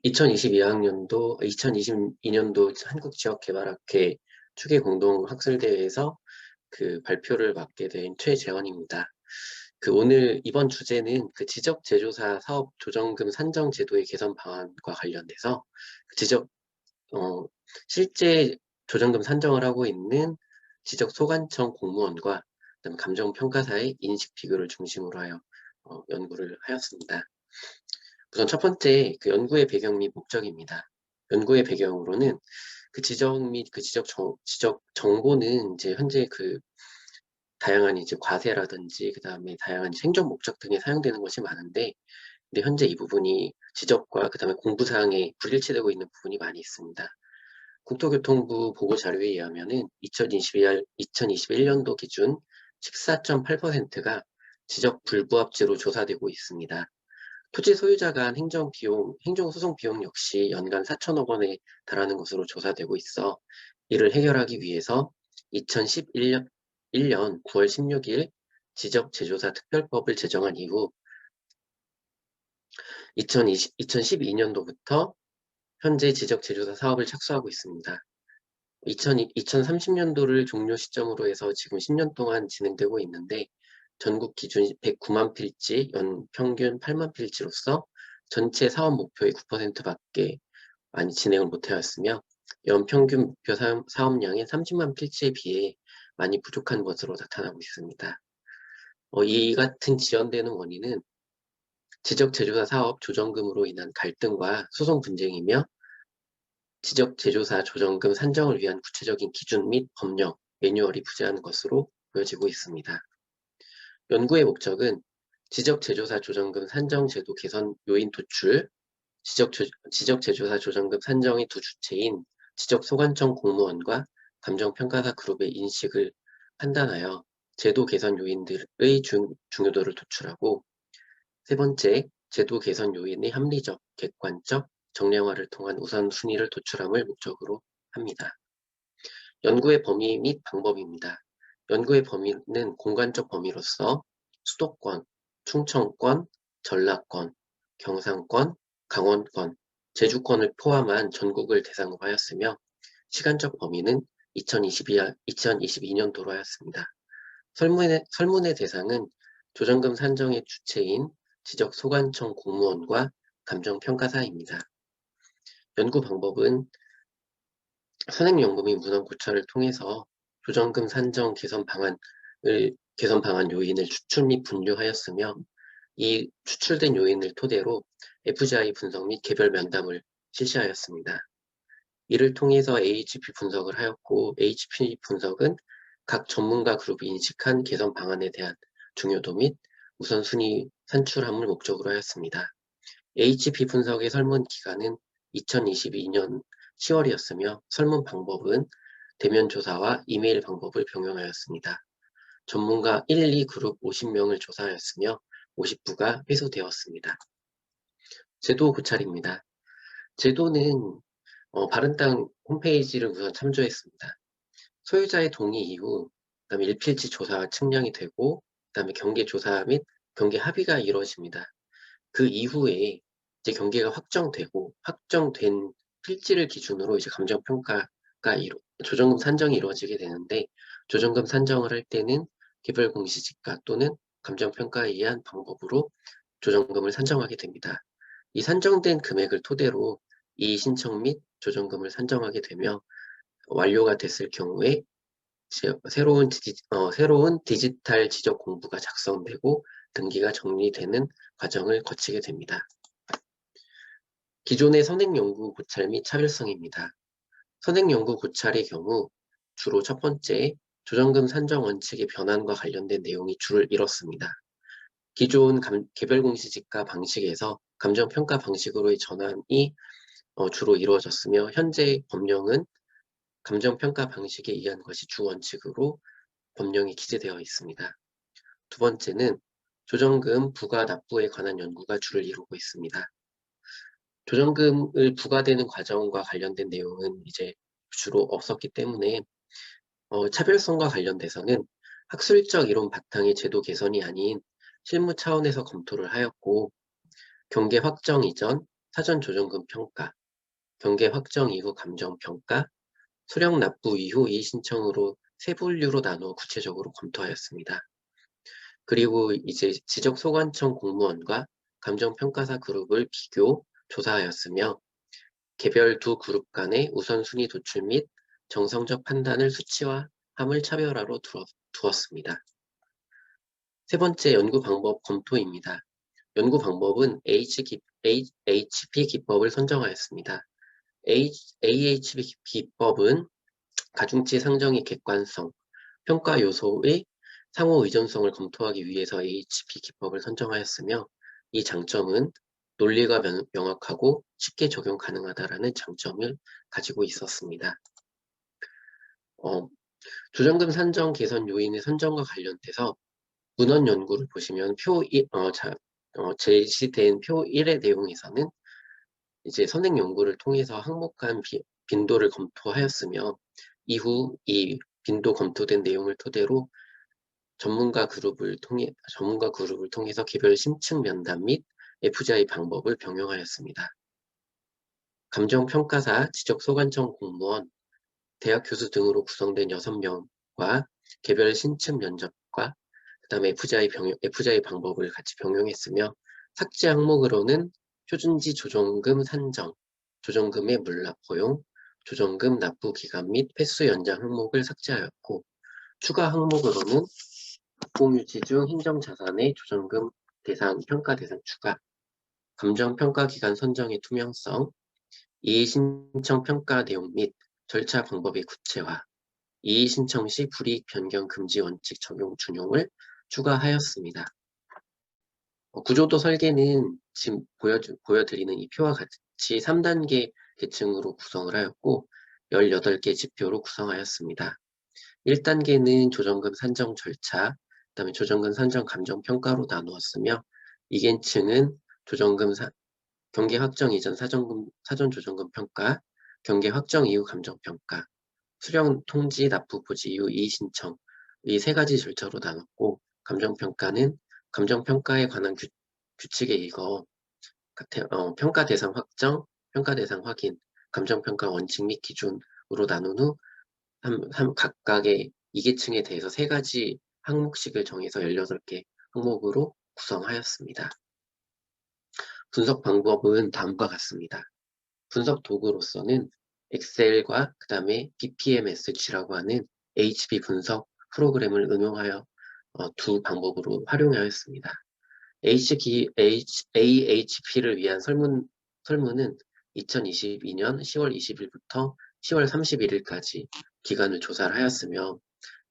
2022년도 한국지역개발학회 추계공동학술대회에서 발표를 맡게 된 최재원입니다. 오늘 이번 주제는 지적제조사 사업 조정금 산정 제도의 개선 방안과 관련돼서 실제 조정금 산정을 하고 있는 지적소관청 공무원과 그다음에 감정평가사의 인식 비교를 중심으로 하여 연구를 하였습니다. 우선 첫 번째 연구의 배경 및 목적입니다. 연구의 배경으로는 지적 및 지적 정보는 이제 현재 다양한 이제 과세라든지 그다음에 다양한 생존 목적 등에 사용되는 것이 많은데 근데 현재 이 부분이 지적과 그다음에 공부 사항에 불일치되고 있는 부분이 많이 있습니다. 국토교통부 보고자료에 의하면은 2021년도 기준 14.8%가 지적 불부합지로 조사되고 있습니다. 토지 소유자 간 행정소송 비용 역시 연간 4천억 원에 달하는 것으로 조사되고 있어 이를 해결하기 위해서 2011년 9월 16일 지적제조사 특별법을 제정한 이후 2012년도부터 현재 지적제조사 사업을 착수하고 있습니다. 2030년도를 종료 시점으로 해서 지금 10년 동안 진행되고 있는데 전국 기준 109만 필지, 연 평균 8만 필지로서 전체 사업 목표의 9%밖에 많이 진행을 못하였으며 연평균 목표 사업량인 30만 필지에 비해 많이 부족한 것으로 나타나고 있습니다. 이 같은 지연되는 원인은 지적제조사 사업 조정금으로 인한 갈등과 소송 분쟁이며 지적제조사 조정금 산정을 위한 구체적인 기준 및 법령, 매뉴얼이 부재한 것으로 보여지고 있습니다. 연구의 목적은 지적제조사 조정금 산정 제도 개선 요인 도출, 지적제조사 조정금 산정의 두 주체인 지적소관청 공무원과 감정평가사 그룹의 인식을 판단하여 제도 개선 요인들의 중요도를 도출하고, 세 번째, 제도 개선 요인의 합리적, 객관적, 정량화를 통한 우선순위를 도출함을 목적으로 합니다. 연구의 범위 및 방법입니다. 연구의 범위는 공간적 범위로서 수도권, 충청권, 전라권, 경상권, 강원권, 제주권을 포함한 전국을 대상으로 하였으며 시간적 범위는 2022년도로 하였습니다. 설문의 대상은 조정금 산정의 주체인 지적소관청 공무원과 감정평가사입니다. 연구 방법은 선행연구 및 문헌 고찰을 통해서 조정금 산정 개선 방안 요인을 추출 및 분류하였으며 이 추출된 요인을 토대로 FGI 분석 및 개별 면담을 실시하였습니다. 이를 통해서 AHP 분석을 하였고, AHP 분석은 각 전문가 그룹이 인식한 개선 방안에 대한 중요도 및 우선순위 산출함을 목적으로 하였습니다. AHP 분석의 설문 기간은 2022년 10월이었으며 설문 방법은 대면 조사와 이메일 방법을 병용하였습니다. 전문가 1, 2 그룹 50명을 조사하였으며 50부가 회수되었습니다. 제도 고찰입니다. 제도는 바른땅 홈페이지를 우선 참조했습니다. 소유자의 동의 이후 그다음에 일필지 조사가 측량이 되고 그다음에 경계 조사 및 경계 합의가 이루어집니다. 그 이후에 이제 경계가 확정되고 확정된 필지를 기준으로 이제 감정평가가 조정금 산정이 이루어지게 되는데, 조정금 산정을 할 때는 개별 공시지가 또는 감정평가에 의한 방법으로 조정금을 산정하게 됩니다. 이 산정된 금액을 토대로 이의 신청 및 조정금을 산정하게 되며 완료가 됐을 경우에 새로운 디지털 지적 공부가 작성되고 등기가 정리되는 과정을 거치게 됩니다. 기존의 선행연구 고찰 및 차별성입니다. 선행연구 고찰의 경우 주로 첫 번째, 조정금 산정 원칙의 변환과 관련된 내용이 줄을 잃었습니다. 기존 개별 공시지가 방식에서 감정평가 방식으로의 전환이 주로 이루어졌으며, 현재 법령은 감정평가 방식에 의한 것이 주 원칙으로 법령에 기재되어 있습니다. 두 번째는 조정금 부과 납부에 관한 연구가 줄을 이루고 있습니다. 조정금을 부과되는 과정과 관련된 내용은 이제 주로 없었기 때문에 차별성과 관련돼서는 학술적 이론 바탕의 제도 개선이 아닌 실무 차원에서 검토를 하였고, 경계 확정 이전 사전 조정금 평가, 경계 확정 이후 감정 평가, 수령 납부 이후 이의 신청으로 세 분류로 나누어 구체적으로 검토하였습니다. 그리고 이제 지적소관청 공무원과 감정평가사 그룹을 비교, 조사하였으며 개별 두 그룹 간의 우선순위 도출 및 정성적 판단을 수치화함을 차별화로 두었습니다. 세 번째, 연구 방법 검토입니다. 연구 방법은 AHP 기법을 선정하였습니다. AHP 기법은 가중치 상정의 객관성, 평가 요소의 상호 의존성을 검토하기 위해서 AHP 기법을 선정하였으며, 이 장점은 논리가 명확하고 쉽게 적용 가능하다라는 장점을 가지고 있었습니다. 조정금 산정 개선 요인의 선정과 관련돼서 문헌 연구를 보시면 제시된 표 1의 내용에서는 이제 선행 연구를 통해서 항목간 빈도를 검토하였으며, 이후 이 빈도 검토된 내용을 토대로 전문가 그룹을 통해서 개별 심층 면담 및 FGI 방법을 병용하였습니다. 감정평가사, 지적소관청 공무원, 대학 교수 등으로 구성된 6명과 개별 심층 면접과 그 다음에 FGI 방법을 같이 병용했으며, 삭제 항목으로는 표준지 조정금 산정, 조정금의 물납 허용, 조정금 납부 기간 및 횟수 연장 항목을 삭제하였고, 추가 항목으로는 공유지 중 행정자산의 조정금 대상, 평가 대상 추가, 감정평가 기간 선정의 투명성, 이의신청 평가 내용 및 절차 방법의 구체화, 이의신청 시 불이익 변경 금지 원칙 적용 준용을 추가하였습니다. 구조도 설계는 지금 보여드리는 이 표와 같이 3단계 계층으로 구성을 하였고 18개 지표로 구성하였습니다. 1단계는 조정금 산정 절차, 그 다음에 조정금 산정 감정평가로 나누었으며 2계층은 조정금 경계 확정 이전 사전 조정금 평가, 경계 확정 이후 감정평가, 수령 통지 납부 고지 이후 이의신청 이 3가지 절차로 나눴고 감정평가는 감정평가에 관한 규칙에 이거 평가 대상 확정, 평가 대상 확인, 감정평가 원칙 및 기준으로 나눈 후 각각의 2계층에 대해서 3가지 항목씩을 정해서 18개 항목으로 구성하였습니다. 분석 방법은 다음과 같습니다. 분석 도구로서는 엑셀과 그 다음에 BPMSG라고 하는 HB 분석 프로그램을 응용하여 두 방법으로 활용하였습니다. AHP를 위한 설문은 2022년 10월 20일부터 10월 31일까지 기간을 조사를 하였으며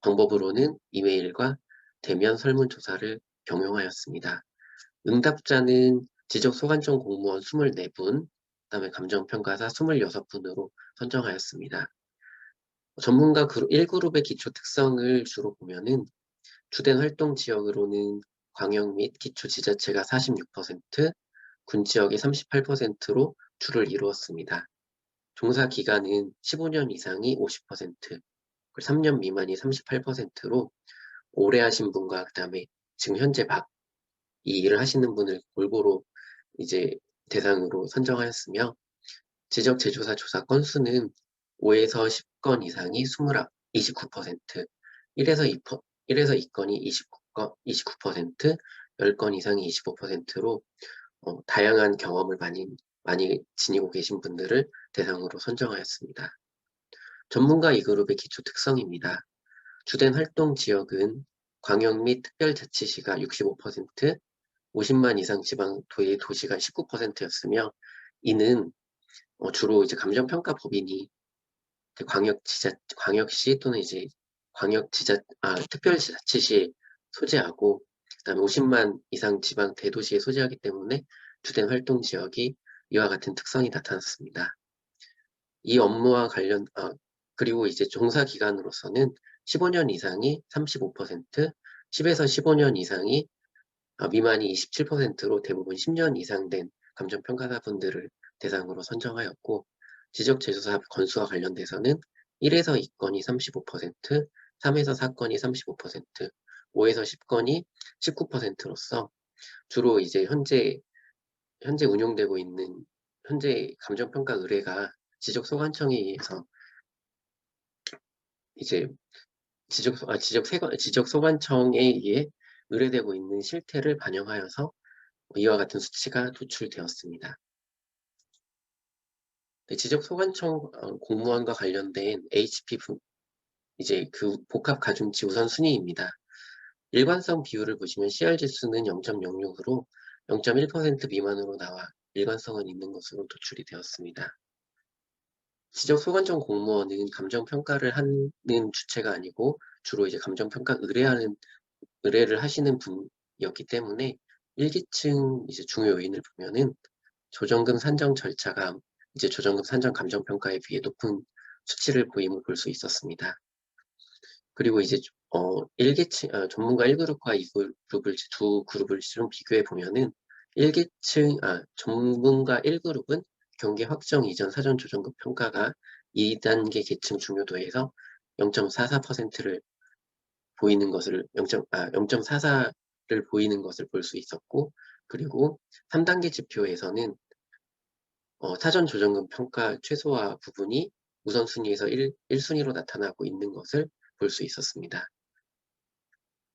방법으로는 이메일과 대면 설문조사를 병용하였습니다. 응답자는 지적소관청 공무원 24분, 그 다음에 감정평가사 26분으로 선정하였습니다. 전문가 1그룹의 기초 특성을 주로 보면은 주된 활동 지역으로는 광역 및 기초지자체가 46%, 군지역이 38%로 주를 이루었습니다. 종사 기간은 15년 이상이 50%, 3년 미만이 38%로 오래 하신 분과 그 다음에 지금 현재 이 일을 하시는 분을 골고루 이제 대상으로 선정하였으며 지적 제조사 조사 건수는 5에서 10건 이상이 29%, 1에서 2건이 29%, 10건 이상이 25%로 다양한 경험을 많이 지니고 계신 분들을 대상으로 선정하였습니다. 전문가 2그룹의 기초 특성입니다. 주된 활동 지역은 광역 및 특별자치시가 65%, 50만 이상 지방 도시가 19%였으며 이는 주로 이제 감정평가 법인이 광역시 또는 이제 특별자치시에 소재하고 그다음에 50만 이상 지방 대도시에 소재하기 때문에 주된 활동 지역이 이와 같은 특성이 나타났습니다. 이 업무와 그리고 이제 종사 기간으로서는 15년 이상이 35%, 10에서 15년 이상이 미만이 27%로 대부분 10년 이상 된 감정평가사분들을 대상으로 선정하였고 지적제조사 건수와 관련돼서는 1에서 2건이 35%, 3에서 4건이 35%, 5에서 10건이 19%로서 주로 이제 현재 운용되고 있는 현재 감정평가 의뢰가 지적소관청에 의해서 이제 지적소관청에 의해 의뢰되고 있는 실태를 반영하여서 이와 같은 수치가 도출되었습니다. 지적소관청 공무원과 관련된 HP 이제 그 복합 가중치 우선순위입니다. 일관성 비율을 보시면 CR 지수는 0.06으로 0.1% 미만으로 나와 일관성은 있는 것으로 도출이 되었습니다. 지적소관청 공무원은 감정평가를 하는 주체가 아니고 주로 이제 감정평가 의뢰를 하시는 분이었기 때문에 1기층 이제 중요 요인을 보면은 조정금 산정 절차가 이제 조정금 산정 감정평가에 비해 높은 수치를 보임을 볼 수 있었습니다. 그리고 이제 전문가 1그룹과 2그룹을 두 그룹을 좀 비교해 보면은 전문가 1그룹은 경계 확정 이전 사전 조정금 평가가 2단계 계층 중요도에서 0.44%를 보이는 것을 0.44를 보이는 것을 볼 수 있었고 그리고 3단계 지표에서는 사전 조정금 평가 최소화 부분이 우선순위에서 1순위로 나타나고 있는 것을 볼 수 있었습니다.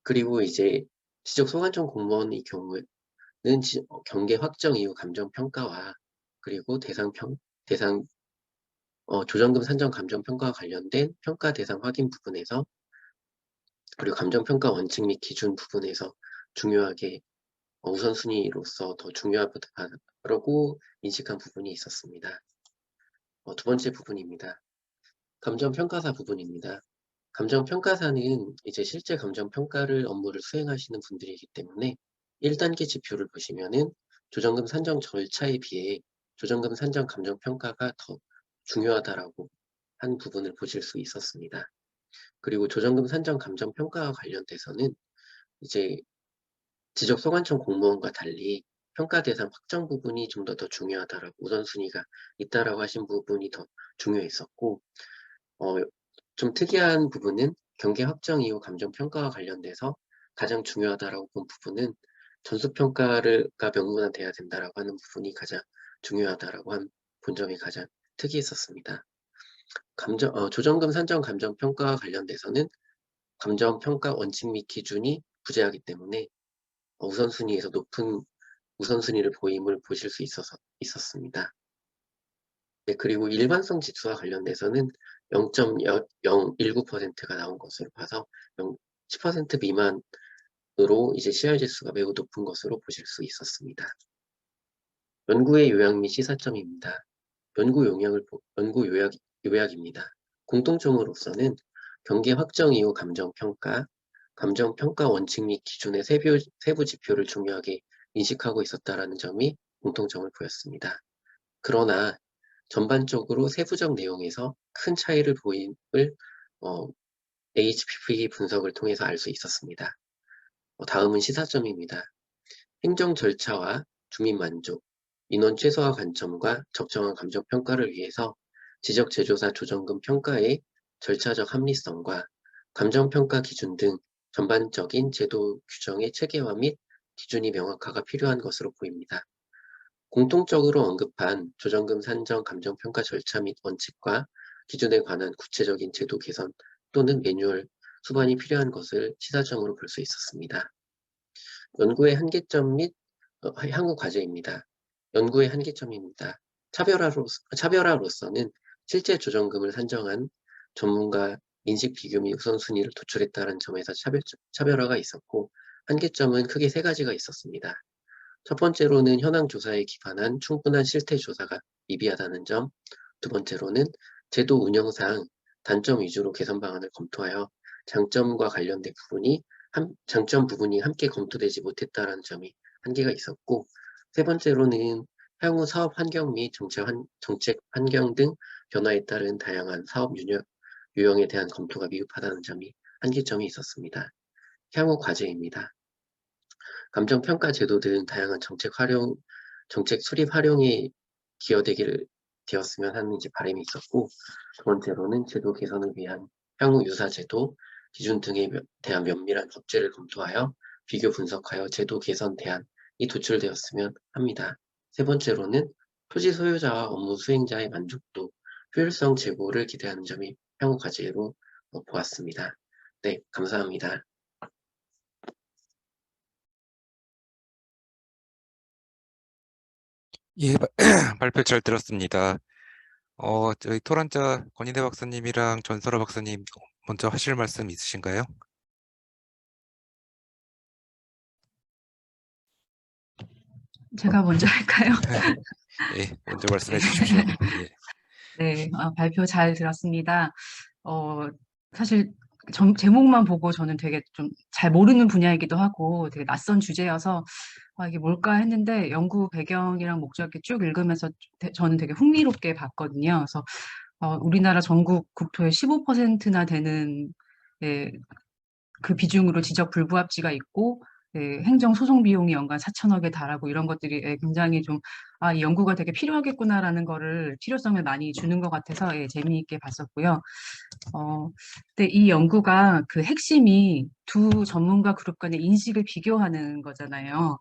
그리고 이제 지적소관청 공무원의 경우에는 경계 확정 이후 감정평가와 그리고 대상 조정금 산정 감정평가와 관련된 평가 대상 확인 부분에서 그리고 감정평가 원칙 및 기준 부분에서 중요하게 우선순위로서 더 중요하다고 인식한 부분이 있었습니다. 두 번째 부분입니다. 감정평가사 부분입니다. 감정평가사는 이제 실제 감정평가를 업무를 수행하시는 분들이기 때문에 1단계 지표를 보시면은 조정금 산정 절차에 비해 조정금 산정 감정평가가 더 중요하다라고 한 부분을 보실 수 있었습니다. 그리고 조정금 산정 감정평가와 관련돼서는 이제 지적소관청 공무원과 달리 평가 대상 확정 부분이 좀 더 중요하다라고 우선순위가 있다라고 하신 부분이 더 중요했었고 좀 특이한 부분은 경계 확정 이후 감정평가와 관련돼서 가장 중요하다라고 본 부분은 전수평가가 명문화돼야 된다라고 하는 부분이 가장 중요하다라고 한 본 점이 가장 특이했었습니다. 조정금 산정 감정평가와 관련돼서는 감정평가 원칙 및 기준이 부재하기 때문에 우선순위에서 높은 우선순위를 보임을 보실 수 있었습니다. 네, 그리고 일반성 지수와 관련돼서는 0.019%가 나온 것으로 봐서 10% 미만으로 이제 CR 지수가 매우 높은 것으로 보실 수 있었습니다. 연구의 요약 및 시사점입니다. 연구 요약입니다. 공통점으로서는 경계 확정 이후 감정평가 원칙 및 기준의 세부 지표를 중요하게 인식하고 있었다라는 점이 공통점을 보였습니다. 그러나 전반적으로 세부적 내용에서 큰 차이를 보임을 HPP 분석을 통해서 알 수 있었습니다. 다음은 시사점입니다. 행정 절차와 주민 만족, 인원 최소화 관점과 적정한 감정평가를 위해서 지적제조사 조정금 평가의 절차적 합리성과 감정평가 기준 등 전반적인 제도 규정의 체계화 및 기준이 명확화가 필요한 것으로 보입니다. 공통적으로 언급한 조정금 산정 감정평가 절차 및 원칙과 기준에 관한 구체적인 제도 개선 또는 매뉴얼 수반이 필요한 것을 시사점으로 볼 수 있었습니다. 연구의 한계점 및 향후 과제입니다. 연구의 한계점입니다. 차별화로서는 실제 조정금을 산정한 전문가 인식 비교 및 우선순위를 도출했다는 점에서 차별화가 있었고, 한계점은 크게 3가지가 있었습니다. 첫 번째로는 현황 조사에 기반한 충분한 실태 조사가 미비하다는 점, 두 번째로는 제도 운영상 단점 위주로 개선 방안을 검토하여 장점과 관련된 장점 부분이 함께 검토되지 못했다는 점이 한계가 있었고, 세 번째로는 향후 사업 환경 및 정책 환경 등 변화에 따른 다양한 사업 유형에 대한 검토가 미흡하다는 점이 한계점이 있었습니다. 향후 과제입니다. 감정평가 제도 등 다양한 정책 수립 활용에 되었으면 하는 이제 바람이 있었고, 두 번째로는 제도 개선을 위한 향후 유사 제도, 기준 등에 대한 면밀한 법제를 검토하여 비교 분석하여 제도 개선 대안이 도출되었으면 합니다. 세 번째로는 토지 소유자와 업무 수행자의 만족도, 효율성 제고를 기대하는 점이 향후 과제로 보았습니다. 네, 감사합니다. 예, 발표 잘 들었습니다. 저희 토론자 권인혜 박사님이랑 전설아 박사님 먼저 하실 말씀 있으신가요? 제가 먼저 할까요? 예, 먼저 말씀해 주십시오. 예. 네, 발표 잘 들었습니다. 사실 제목만 보고 저는 되게 좀 잘 모르는 분야이기도 하고 되게 낯선 주제여서 이게 뭘까 했는데 연구 배경이랑 목적이 쭉 읽으면서 저는 되게 흥미롭게 봤거든요. 그래서 우리나라 전국 국토의 15%나 되는 그 비중으로 지적 불부합지가 있고 행정 소송 비용이 연간 4천억에 달하고 이런 것들이 굉장히 좀 이 연구가 되게 필요하겠구나라는 거를 필요성을 많이 주는 것 같아서 재미있게 봤었고요. 근데 이 연구가 그 핵심이 두 전문가 그룹 간의 인식을 비교하는 거잖아요.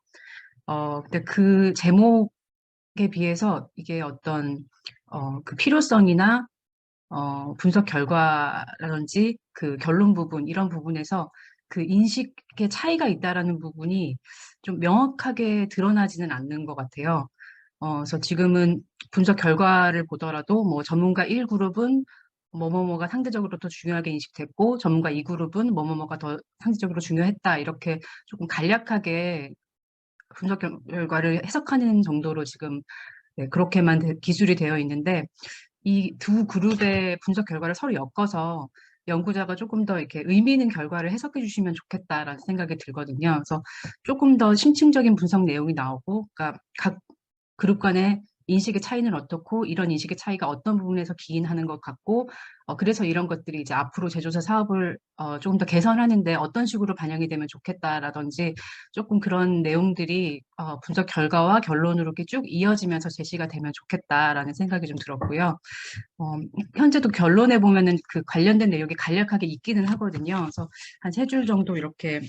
근데 그 제목에 비해서 이게 어떤 그 필요성이나 분석 결과라든지 그 결론 부분 이런 부분에서 그 인식의 차이가 있다라는 부분이 좀 명확하게 드러나지는 않는 것 같아요. 그래서 지금은 분석 결과를 보더라도 뭐 전문가 1그룹은 뭐뭐뭐가 상대적으로 더 중요하게 인식됐고 전문가 2그룹은 뭐뭐뭐가 더 상대적으로 중요했다. 이렇게 조금 간략하게 분석 결과를 해석하는 정도로 지금 그렇게만 기술이 되어 있는데 이 두 그룹의 분석 결과를 서로 엮어서 연구자가 조금 더 이렇게 의미 있는 결과를 해석해 주시면 좋겠다라는 생각이 들거든요. 그래서 조금 더 심층적인 분석 내용이 나오고, 그러니까 각 그룹 간의 인식의 차이는 어떻고, 이런 인식의 차이가 어떤 부분에서 기인하는 것 같고, 그래서 이런 것들이 이제 앞으로 제조사 사업을 조금 더 개선하는데 어떤 식으로 반영이 되면 좋겠다라든지 조금 그런 내용들이 분석 결과와 결론으로 이렇게 쭉 이어지면서 제시가 되면 좋겠다라는 생각이 좀 들었고요. 현재도 결론에 보면은 그 관련된 내용이 간략하게 있기는 하거든요. 그래서 한 3줄 정도 이렇게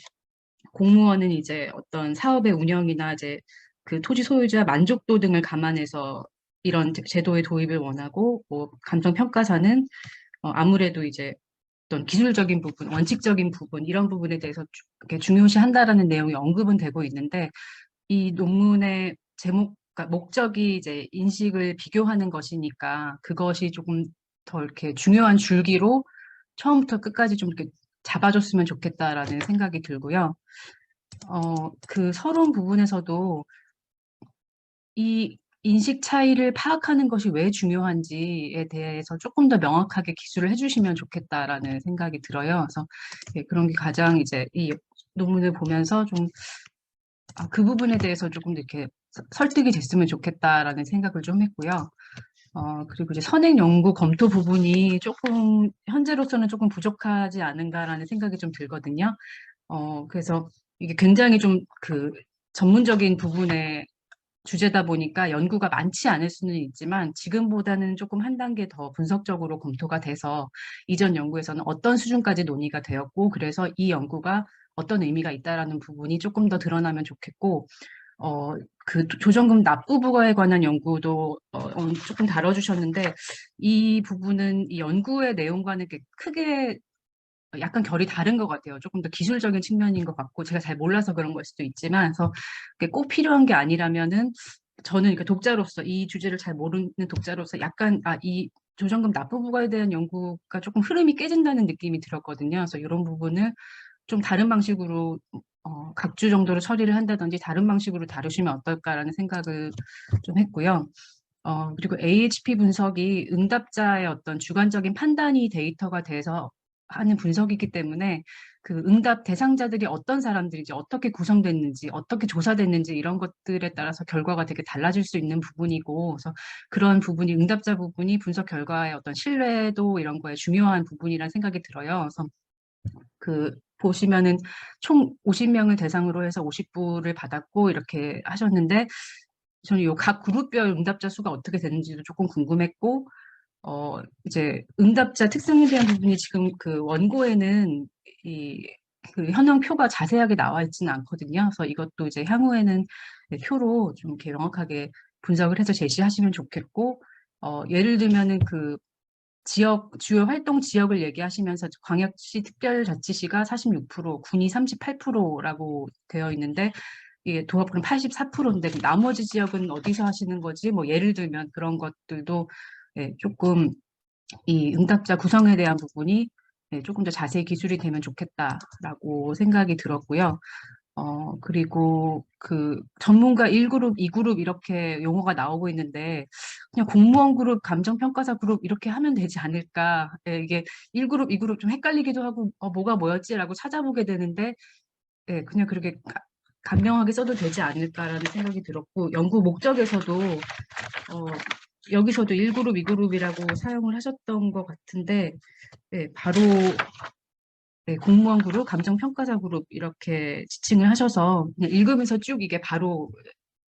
공무원은 이제 어떤 사업의 운영이나 이제 그 토지 소유자 만족도 등을 감안해서 이런 제도의 도입을 원하고, 뭐 감정평가사는 아무래도 이제 어떤 기술적인 부분, 원칙적인 부분 이런 부분에 대해서 이렇게 중요시한다라는 내용이 언급은 되고 있는데 이 논문의 제목, 그러니까 목적이 이제 인식을 비교하는 것이니까 그것이 조금 더 이렇게 중요한 줄기로 처음부터 끝까지 좀 이렇게 잡아줬으면 좋겠다라는 생각이 들고요. 그 서론 부분에서도 이 인식 차이를 파악하는 것이 왜 중요한지에 대해서 조금 더 명확하게 기술을 해주시면 좋겠다라는 생각이 들어요. 그래서 그런 게 가장 이제 이 논문을 보면서 좀 그 부분에 대해서 조금 이렇게 설득이 됐으면 좋겠다라는 생각을 좀 했고요. 그리고 이제 선행 연구 검토 부분이 조금 현재로서는 조금 부족하지 않은가라는 생각이 좀 들거든요. 그래서 이게 굉장히 좀 그 전문적인 부분의 주제다 보니까 연구가 많지 않을 수는 있지만 지금보다는 조금 한 단계 더 분석적으로 검토가 돼서 이전 연구에서는 어떤 수준까지 논의가 되었고 그래서 이 연구가 어떤 의미가 있다라는 부분이 조금 더 드러나면 좋겠고 그 조정금 납부 부과에 관한 연구도 조금 다뤄주셨는데 이 부분은 이 연구의 내용과는 크게 약간 결이 다른 것 같아요. 조금 더 기술적인 측면인 것 같고 제가 잘 몰라서 그런 걸 수도 있지만 그래서 그게 꼭 필요한 게 아니라면은 저는 이렇게 독자로서 이 주제를 잘 모르는 독자로서 약간 이 조정금 납부 부과에 대한 연구가 조금 흐름이 깨진다는 느낌이 들었거든요. 그래서 이런 부분을 좀 다른 방식으로 각주 정도로 처리를 한다든지 다른 방식으로 다루시면 어떨까라는 생각을 좀 했고요. 그리고 AHP 분석이 응답자의 어떤 주관적인 판단이 데이터가 돼서 하는 분석이기 때문에 그 응답 대상자들이 어떤 사람들인지 어떻게 구성됐는지 어떻게 조사됐는지 이런 것들에 따라서 결과가 되게 달라질 수 있는 부분이고 그래서 그런 부분이 응답자 부분이 분석 결과의 어떤 신뢰도 이런 거에 중요한 부분이라는 생각이 들어요. 그래서 그 보시면은 총 50명을 대상으로 해서 50부를 받았고 이렇게 하셨는데 저는 요 각 그룹별 응답자 수가 어떻게 되는지도 조금 궁금했고 이제 응답자 특성에 대한 부분이 지금 그 원고에는 그 현황표가 자세하게 나와 있지는 않거든요. 그래서 이것도 이제 향후에는 표로 좀 이렇게 명확하게 분석을 해서 제시하시면 좋겠고, 예를 들면은 그 지역, 주요 활동 지역을 얘기하시면서 광역시 특별자치시가 46%, 군이 38%라고 되어 있는데, 이게 도합은 84%인데, 나머지 지역은 어디서 하시는 거지? 뭐, 예를 들면 그런 것들도 조금 이 응답자 구성에 대한 부분이 조금 더 자세히 기술이 되면 좋겠다라고 생각이 들었고요. 그리고 그 전문가 1그룹, 2그룹 이렇게 용어가 나오고 있는데 그냥 공무원 그룹, 감정평가사 그룹 이렇게 하면 되지 않을까. 이게 1그룹, 2그룹 좀 헷갈리기도 하고 뭐가 뭐였지라고 찾아보게 되는데 그냥 그렇게 간명하게 써도 되지 않을까라는 생각이 들었고 연구 목적에서도 여기서도 1그룹, 2그룹이라고 사용을 하셨던 것 같은데 바로 공무원 그룹, 감정평가사 그룹 이렇게 지칭을 하셔서 그냥 읽으면서 쭉 이게 바로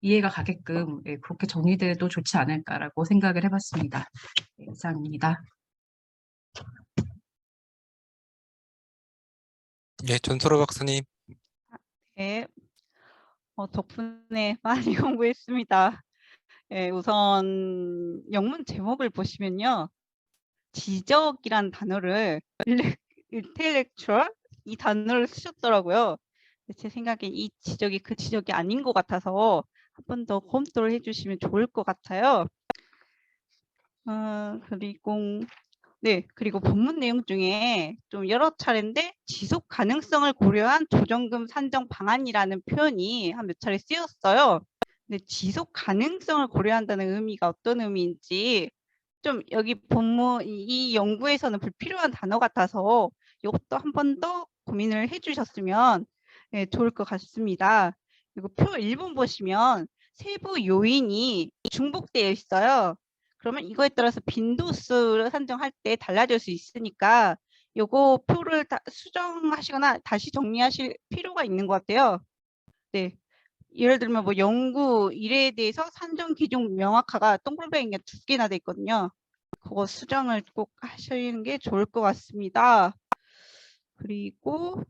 이해가 가게끔 그렇게 정리돼도 좋지 않을까라고 생각을 해봤습니다. 이상입니다. 예, 전소라 박사님. 네. 덕분에 많이 공부했습니다. 우선 영문 제목을 보시면요. 지적이란 단어를 intellectual 이 단어를 쓰셨더라고요. 제 생각엔 이 지적이 그 지적이 아닌 것 같아서 한 번 더 검토를 해주시면 좋을 것 같아요. 그리고 본문 내용 중에 좀 여러 차례인데 지속 가능성을 고려한 조정금 산정 방안이라는 표현이 한 몇 차례 쓰였어요. 근데 지속 가능성을 고려한다는 의미가 어떤 의미인지 좀 여기 본문 이 연구에서는 불필요한 단어 같아서 이것도 한 번 더 고민을 해주셨으면 좋을 것 같습니다. 그리고 표 1번 보시면 세부 요인이 중복되어 있어요. 그러면 이거에 따라서 빈도수를 산정할 때 달라질 수 있으니까 요거 표를 수정하시거나 다시 정리하실 필요가 있는 것 같아요. 네. 예를 들면 뭐 연구 일에 대해서 산정 기준 명확화가 동글뱅이가 2개나 돼 있거든요. 그거 수정을 꼭 하시는 게 좋을 것 같습니다. 그리고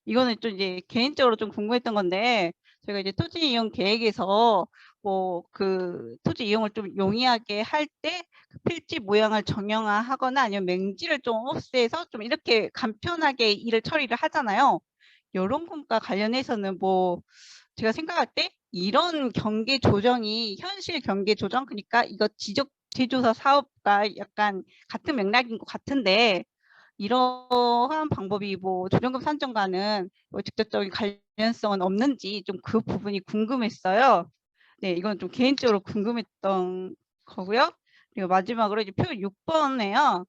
이거는 좀 이제 개인적으로 좀 궁금했던 건데 저희가 이제 토지 이용 계획에서 뭐 그 토지 이용을 좀 용이하게 할 때 그 필지 모양을 정형화하거나 아니면 맹지를 좀 없애서 좀 이렇게 간편하게 일을 처리를 하잖아요. 요런 것과 관련해서는 뭐 제가 생각할 때 이런 경계 조정이 현실 경계 조정 그러니까 이거 지적 제조사 사업과 약간 같은 맥락인 것 같은데 이러한 방법이 뭐 조정금 산정과는 뭐 직접적인 관련성은 없는지 좀 그 부분이 궁금했어요. 네, 이건 좀 개인적으로 궁금했던 거고요. 그리고 마지막으로 이제 표 6번에요.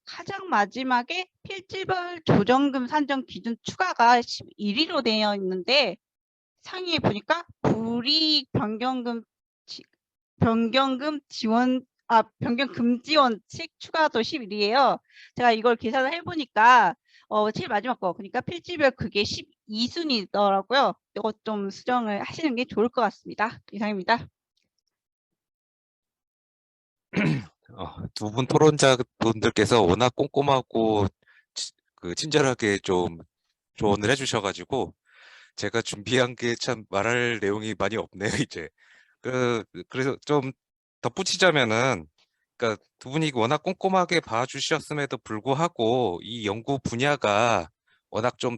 가장 마지막에 필지별 조정금 산정 기준 추가가 11위로 되어 있는데 상위에 보니까 불이익 변경금 지원 변경 금지 원칙 추가도 11이에요. 제가 이걸 계산을 해보니까 제일 마지막 거 그러니까 필지별 그게 12순위더라고요. 이거 좀 수정을 하시는 게 좋을 것 같습니다. 이상입니다. 두 분 토론자분들께서 워낙 꼼꼼하고 친절하게 좀 조언을 해주셔가지고 제가 준비한 게 참 말할 내용이 많이 없네요, 이제. 그래서 좀 덧붙이자면은, 그러니까 두 분이 워낙 꼼꼼하게 봐주셨음에도 불구하고 이 연구 분야가 워낙 좀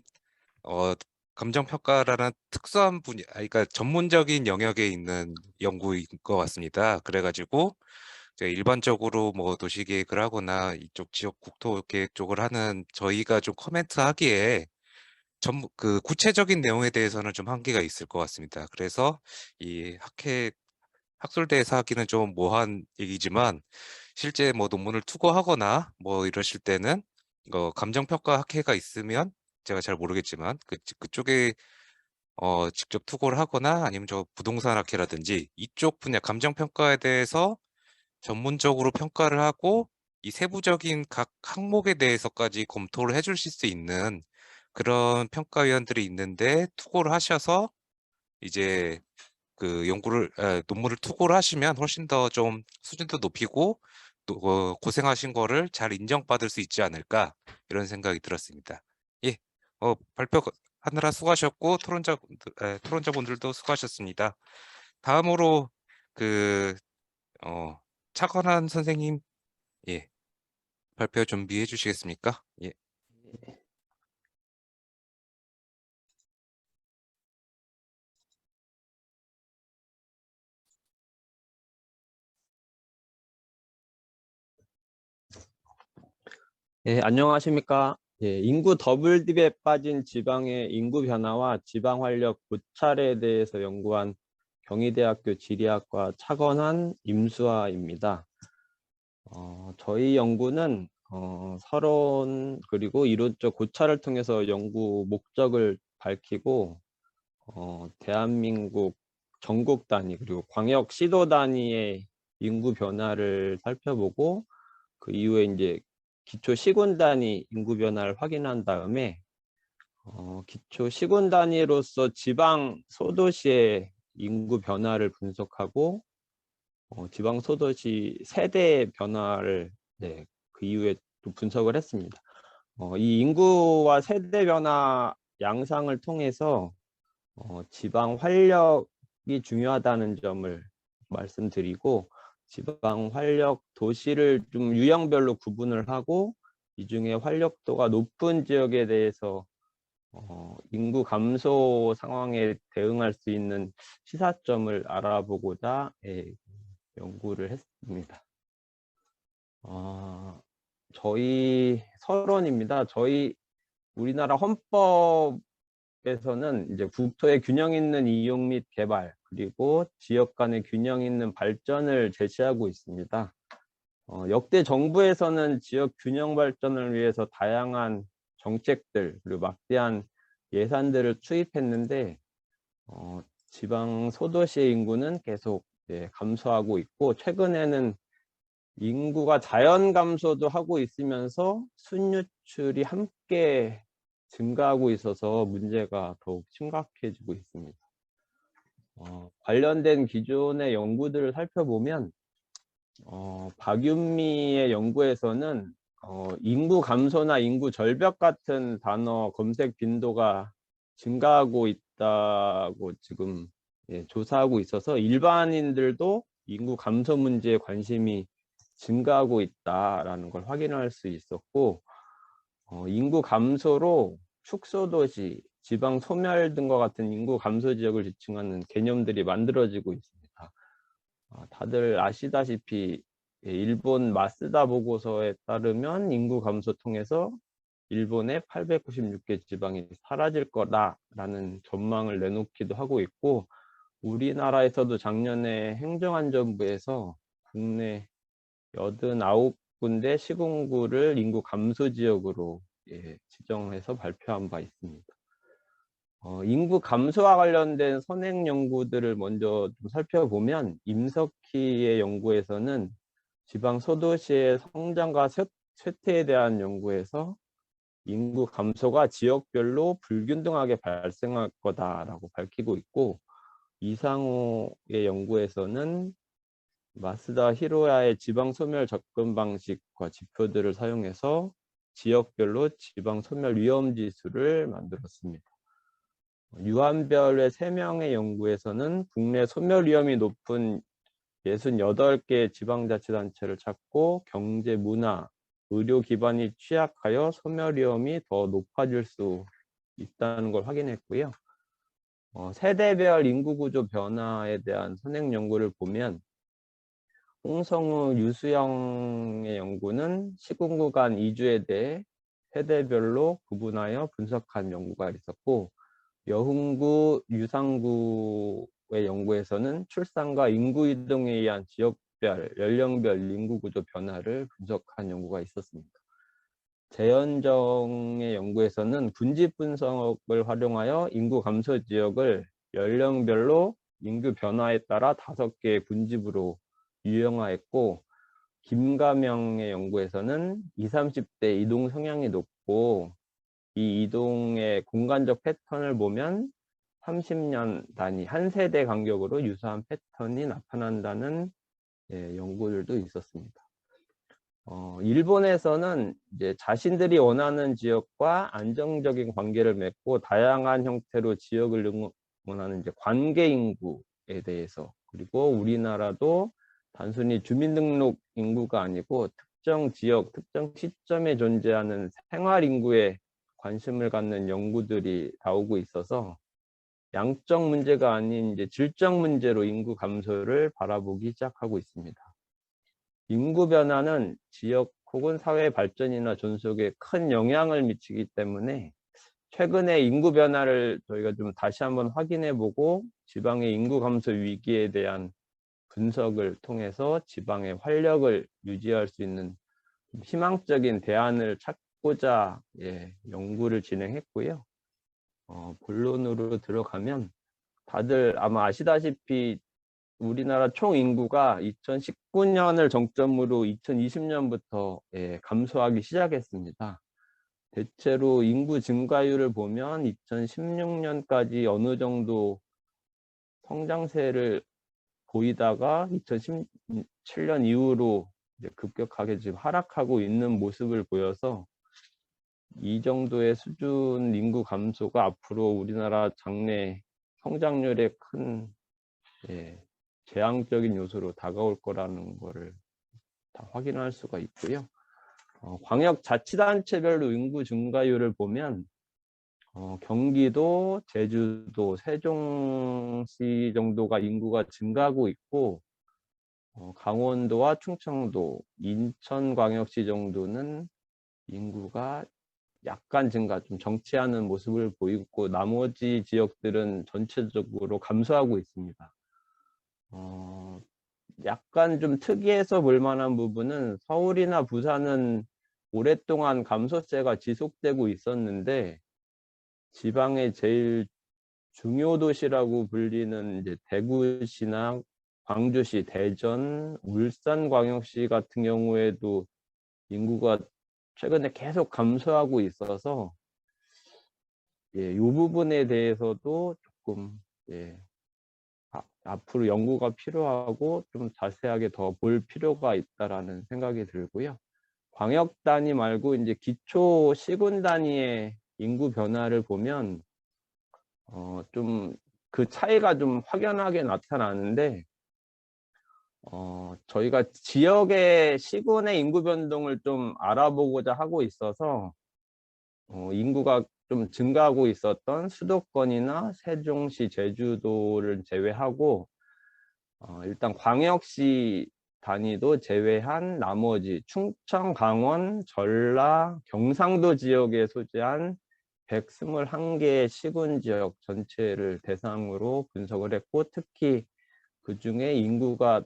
감정평가라는 특수한 분야, 그러니까 전문적인 영역에 있는 연구인 것 같습니다. 그래가지고 제가 일반적으로 뭐 도시계획을 하거나 이쪽 지역 국토계획 쪽을 하는 저희가 좀 코멘트하기에 구체적인 내용에 대해서는 좀 한계가 있을 것 같습니다. 그래서 이 학술대에서 하기는 좀 모호한 얘기지만 실제 뭐 논문을 투고하거나 뭐 이러실 때는 감정평가 학회가 있으면 제가 잘 모르겠지만 그쪽에 직접 투고를 하거나 아니면 저 부동산 학회라든지 이쪽 분야 감정평가에 대해서 전문적으로 평가를 하고 이 세부적인 각 항목에 대해서까지 검토를 해주실 수 있는 그런 평가위원들이 있는데 투고를 하셔서 이제 논문을 투고를 하시면 훨씬 더 좀 수준도 높이고 또 고생하신 거를 잘 인정받을 수 있지 않을까 이런 생각이 들었습니다. 예, 발표하느라 수고하셨고 토론자분들도 수고하셨습니다. 다음으로 차건한 선생님, 예, 발표 준비해 주시겠습니까? 예. 예, 안녕하십니까. 예, 인구 더블딥에 빠진 지방의 인구 변화와 지방 활력 고찰에 대해서 연구한 경희대학교 지리학과 차건환 임수아입니다. 저희 연구는 서론 그리고 이론적 고찰을 통해서 연구 목적을 밝히고 대한민국 전국 단위 그리고 광역 시도 단위의 인구 변화를 살펴보고 그 이후에 이제 기초 시군 단위 인구 변화를 확인한 다음에 기초 시군 단위로서 지방 소도시의 인구 변화를 분석하고 지방 소도시 세대 변화를 그 이후에 또 분석을 했습니다. 이 인구와 세대 변화 양상을 통해서 지방 활력이 중요하다는 점을 말씀드리고 지방 활력 도시를 좀 유형별로 구분을 하고 이 중에 활력도가 높은 지역에 대해서 인구 감소 상황에 대응할 수 있는 시사점을 알아보고자 연구를 했습니다. 저희 서론입니다. 저희 우리나라 헌법에서는 이제 국토의 균형 있는 이용 및 개발, 그리고 지역 간의 균형 있는 발전을 제시하고 있습니다. 역대 정부에서는 지역 균형 발전을 위해서 다양한 정책들 그리고 막대한 예산들을 투입했는데 지방 소도시의 인구는 계속 감소하고 있고, 최근에는 인구가 자연 감소도 하고 있으면서 순유출이 함께 증가하고 있어서 문제가 더욱 심각해지고 있습니다. 관련된 기존의 연구들을 살펴보면 박윤미의 연구에서는 인구 감소나 인구 절벽 같은 단어 검색 빈도가 증가하고 있다고 지금 조사하고 있어서 일반인들도 인구 감소 문제에 관심이 증가하고 있다라는 걸 확인할 수 있었고, 인구 감소로 축소도시, 지방 소멸 등과 같은 인구 감소 지역을 지칭하는 개념들이 만들어지고 있습니다. 다들 아시다시피 일본 마쓰다 보고서에 따르면 인구 감소 통해서 일본의 896개 지방이 사라질 거다라는 전망을 내놓기도 하고 있고, 우리나라에서도 작년에 행정안전부에서 국내 89군데 시군구를 인구 감소 지역으로 지정해서 발표한 바 있습니다. 인구 감소와 관련된 선행 연구들을 먼저 좀 살펴보면, 임석희의 연구에서는 지방 소도시의 성장과 쇠퇴에 대한 연구에서 인구 감소가 지역별로 불균등하게 발생할 거다라고 밝히고 있고, 이상호의 연구에서는 마쓰다 히로야의 지방 소멸 접근 방식과 지표들을 사용해서 지역별로 지방 소멸 위험 지수를 만들었습니다. 유한별의 3명의 연구에서는 국내 소멸 위험이 높은 68개 지방자치단체를 찾고 경제, 문화, 의료 기반이 취약하여 소멸 위험이 더 높아질 수 있다는 걸 확인했고요. 세대별 인구 구조 변화에 대한 선행 연구를 보면, 홍성우, 유수영의 연구는 시군구 간 이주에 대해 세대별로 구분하여 분석한 연구가 있었고, 여흥구, 유상구의 연구에서는 출산과 인구 이동에 의한 지역별, 연령별 인구 구조 변화를 분석한 연구가 있었습니다. 재현정의 연구에서는 군집 분석을 활용하여 인구 감소 지역을 연령별로 인구 변화에 따라 5개의 군집으로 유형화했고, 김가명의 연구에서는 20, 30대 이동 성향이 높고, 이 이동의 공간적 패턴을 보면 30년 단위, 한 세대 간격으로 유사한 패턴이 나타난다는 연구들도 있었습니다. 일본에서는 이제 자신들이 원하는 지역과 안정적인 관계를 맺고 다양한 형태로 지역을 응원하는 이제 관계 인구에 대해서, 그리고 우리나라도 단순히 주민등록 인구가 아니고 특정 지역, 특정 시점에 존재하는 생활 인구에 관심을 갖는 연구들이 나오고 있어서 양적 문제가 아닌 이제 질적 문제로 인구 감소를 바라보기 시작하고 있습니다. 인구 변화는 지역 혹은 사회 발전이나 존속에 큰 영향을 미치기 때문에 최근에 인구 변화를 저희가 좀 다시 한번 확인해 보고 지방의 인구 감소 위기에 대한 분석을 통해서 지방의 활력을 유지할 수 있는 희망적인 대안을 찾고자 연구를 진행했고요. 본론으로 들어가면, 다들 아마 아시다시피 우리나라 총 인구가 2019년을 정점으로 2020년부터 감소하기 시작했습니다. 대체로 인구 증가율을 보면 2016년까지 어느 정도 성장세를 보이다가 2017년 이후로 이제 급격하게 지금 하락하고 있는 모습을 보여서 이 정도의 수준 인구 감소가 앞으로 우리나라 장래 성장률에 큰 재앙적인 요소로 다가올 거라는 거를 다 확인할 수가 있고요. 광역자치단체별로 인구 증가율을 보면 경기도, 제주도, 세종시 정도가 인구가 증가하고 있고, 강원도와 충청도, 인천광역시 정도는 인구가 약간 증가, 좀 정체하는 모습을 보이고 나머지 지역들은 전체적으로 감소하고 있습니다. 약간 좀 특이해서 볼 만한 부분은 서울이나 부산은 오랫동안 감소세가 지속되고 있었는데 지방의 제일 중요 도시라고 불리는 이제 대구시나 광주시, 대전, 울산광역시 같은 경우에도 인구가 최근에 계속 감소하고 있어서 이 부분에 대해서도 조금 앞으로 연구가 필요하고 좀 자세하게 더 볼 필요가 있다라는 생각이 들고요. 광역 단위 말고 이제 기초 시군 단위의 인구 변화를 보면 좀 그 차이가 좀 확연하게 나타나는데 저희가 지역의 시군의 인구 변동을 좀 알아보고자 하고 있어서 인구가 좀 증가하고 있었던 수도권이나 세종시, 제주도를 제외하고 일단 광역시 단위도 제외한 나머지 충청, 강원, 전라, 경상도 지역에 소재한 121개의 시군 지역 전체를 대상으로 분석을 했고 특히 그중에 인구가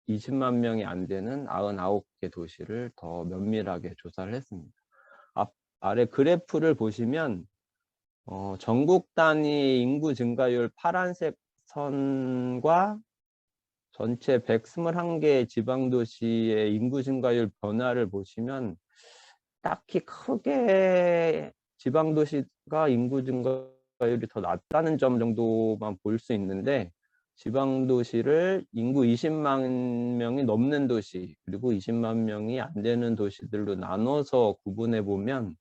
20만 명이 안 되는 99개 도시를 더 면밀하게 조사를 했습니다. 아래 그래프를 보시면 전국 단위 인구 증가율 파란색 선과 전체 121개 지방도시의 인구 증가율 변화를 보시면 딱히 크게 지방도시가 인구 증가율이 더 낮다는 점 정도만 볼 수 있는데 지방도시를 인구 20만 명이 넘는 도시 그리고 20만 명이 안 되는 도시들로 나눠서 구분해 보면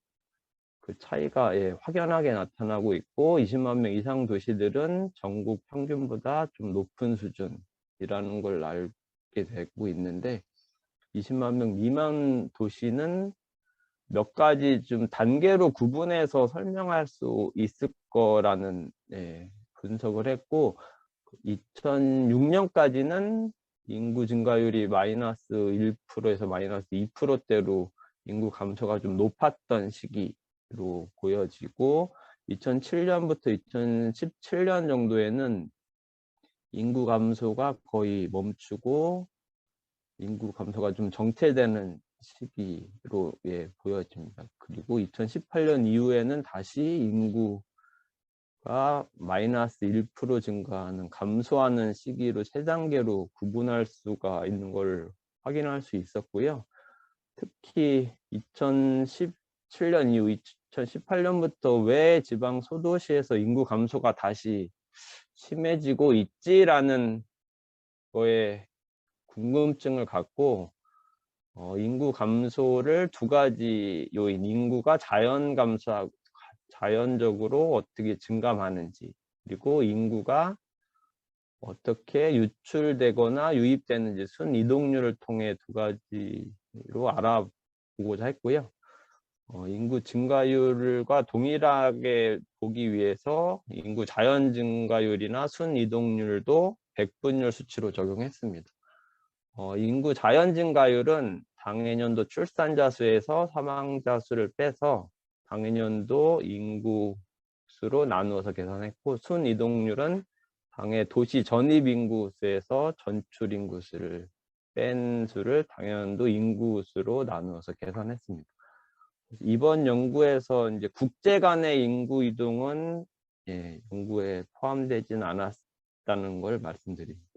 그 차이가 확연하게 나타나고 있고 20만 명 이상 도시들은 전국 평균보다 좀 높은 수준이라는 걸 알게 되고 있는데 20만 명 미만 도시는 몇 가지 좀 단계로 구분해서 설명할 수 있을 거라는 분석을 했고 2006년까지는 인구 증가율이 마이너스 1%에서 마이너스 2%대로 인구 감소가 좀 높았던 시기로 보여지고 2007년부터 2017년 정도에는 인구 감소가 거의 멈추고 인구 감소가 좀 정체되는 시기로 보여집니다. 그리고 2018년 이후에는 다시 인구가 마이너스 1% 증가하는 감소하는 시기로 세 단계로 구분할 수가 있는 걸 확인할 수 있었고요. 특히 2017년 이후 2018년부터 왜 지방 소도시에서 인구 감소가 다시 심해지고 있지라는 거에 궁금증을 갖고 인구 감소를 두 가지 요인, 인구가 자연적으로 어떻게 증감하는지 그리고 인구가 어떻게 유출되거나 유입되는지 순이동률을 통해 두 가지로 알아보고자 했고요. 인구 증가율과 동일하게 보기 위해서 인구 자연 증가율이나 순이동률도 백분율 수치로 적용했습니다. 인구 자연 증가율은 당해년도 출산자 수에서 사망자 수를 빼서 당해년도 인구 수로 나누어서 계산했고 순이동률은 당해 도시 전입 인구 수에서 전출 인구 수를 뺀 수를 당해년도 인구 수로 나누어서 계산했습니다. 이번 연구에서 이제 국제 간의 인구 이동은 연구에 포함되지는 않았다는 걸 말씀드립니다.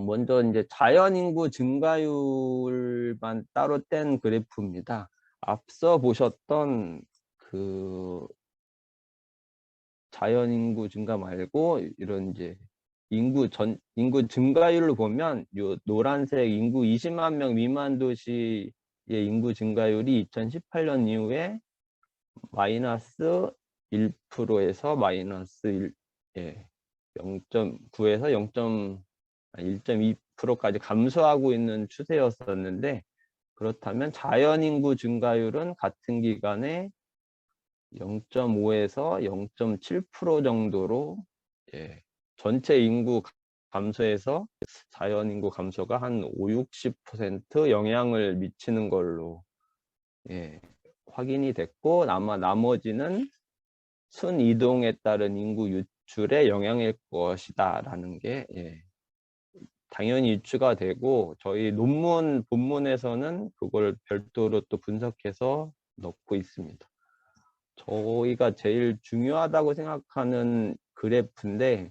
먼저 이제 자연 인구 증가율만 따로 뗀 그래프입니다. 앞서 보셨던 그 자연 인구 증가 말고 이런 이제 인구 증가율로 보면 요 노란색 인구 20만 명 미만 도시의 인구 증가율이 2018년 이후에 마이너스 1%에서 마이너스 0.9에서 1.2%까지 감소하고 있는 추세였었는데 그렇다면 자연 인구 증가율은 같은 기간에 0.5에서 0.7% 정도로 전체 인구 감소에서 자연 인구 감소가 한 50-60% 영향을 미치는 걸로 확인이 됐고, 아마 나머지는 순이동에 따른 인구 유출의 영향일 것이다라는 게 당연히 유추가 되고, 저희 논문 본문에서는 그걸 별도로 또 분석해서 넣고 있습니다. 저희가 제일 중요하다고 생각하는 그래프인데,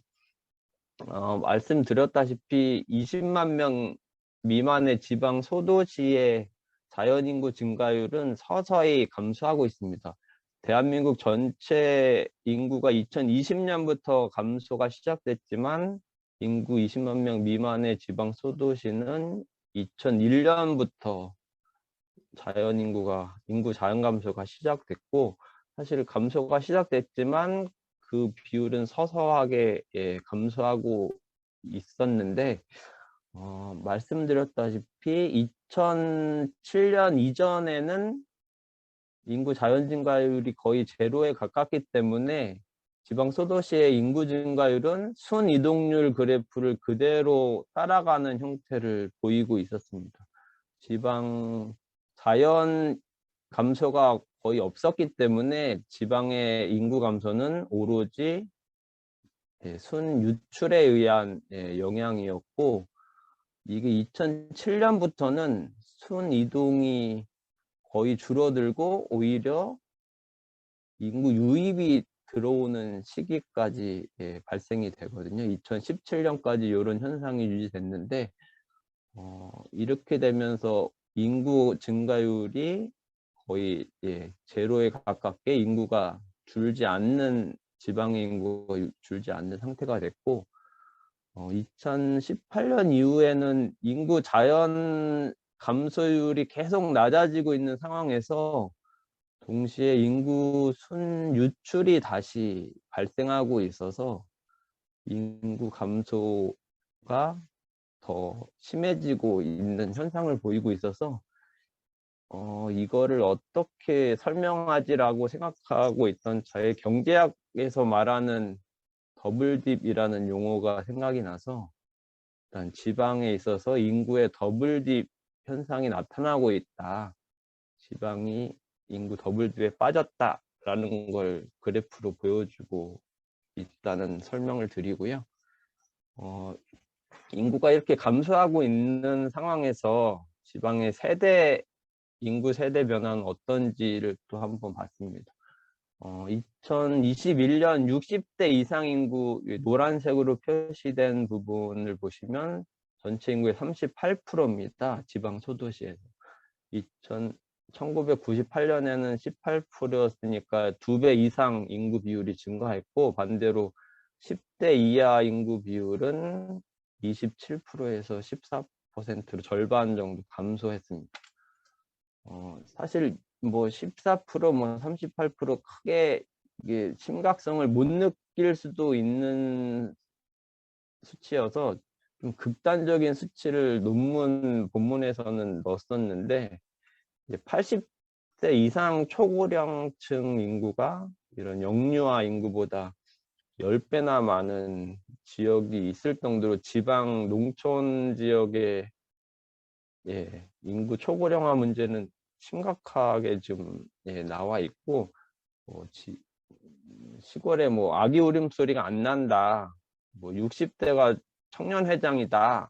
말씀드렸다시피 20만 명 미만의 지방 소도시의 자연인구 증가율은 서서히 감소하고 있습니다. 대한민국 전체 인구가 2020년부터 감소가 시작됐지만, 인구 20만 명 미만의 지방 소도시는 2001년부터 인구 자연 감소가 시작됐고, 사실 감소가 시작됐지만 그 비율은 서서하게 감소하고 있었는데, 말씀드렸다시피 2007년 이전에는 인구 자연 증가율이 거의 제로에 가깝기 때문에 지방 소도시의 인구 증가율은 순이동률 그래프를 그대로 따라가는 형태를 보이고 있었습니다. 지방 자연 감소가 거의 없었기 때문에 지방의 인구 감소는 오로지 순유출에 의한 영향이었고, 이게 2007년부터는 순이동이 거의 줄어들고 오히려 인구 유입이 들어오는 시기까지 발생이 되거든요. 2017년까지 이런 현상이 유지됐는데, 이렇게 되면서 인구 증가율이 거의 제로에 가깝게 인구가 줄지 않는, 지방의 인구가 줄지 않는 상태가 됐고, 2018년 이후에는 인구 자연 감소율이 계속 낮아지고 있는 상황에서 동시에 인구 순유출이 다시 발생하고 있어서 인구 감소가 더 심해지고 있는 현상을 보이고 있어서 이거를 어떻게 설명하지라고 생각하고 있던 저의 경제학에서 말하는 더블딥이라는 용어가 생각이 나서, 일단 지방에 있어서 인구의 더블딥 현상이 나타나고 있다. 지방이 인구 더블딥에 빠졌다라는 걸 그래프로 보여주고 있다는 설명을 드리고요. 인구가 이렇게 감소하고 있는 상황에서 지방의 인구 세대 변화는 어떤지를 또 한번 봤습니다. 2021년 60대 이상 인구, 노란색으로 표시된 부분을 보시면 전체 인구의 38%입니다. 지방 소도시에서. 1998년에는 18%였으니까 2배 이상 인구 비율이 증가했고, 반대로 10대 이하 인구 비율은 27%에서 14%로 절반 정도 감소했습니다. 사실 뭐 14%, 뭐 38% 크게 이게 심각성을 못 느낄 수도 있는 수치여서 좀 극단적인 수치를 논문 본문에서는 넣었었는데, 이제 80세 이상 초고령층 인구가 이런 영유아 인구보다 10배나 많은 지역이 있을 정도로 지방 농촌 지역의 인구 초고령화 문제는 심각하게 좀 나와 있고, 시골에 뭐 아기 울음소리가 안 난다, 뭐 60대가 청년회장이다,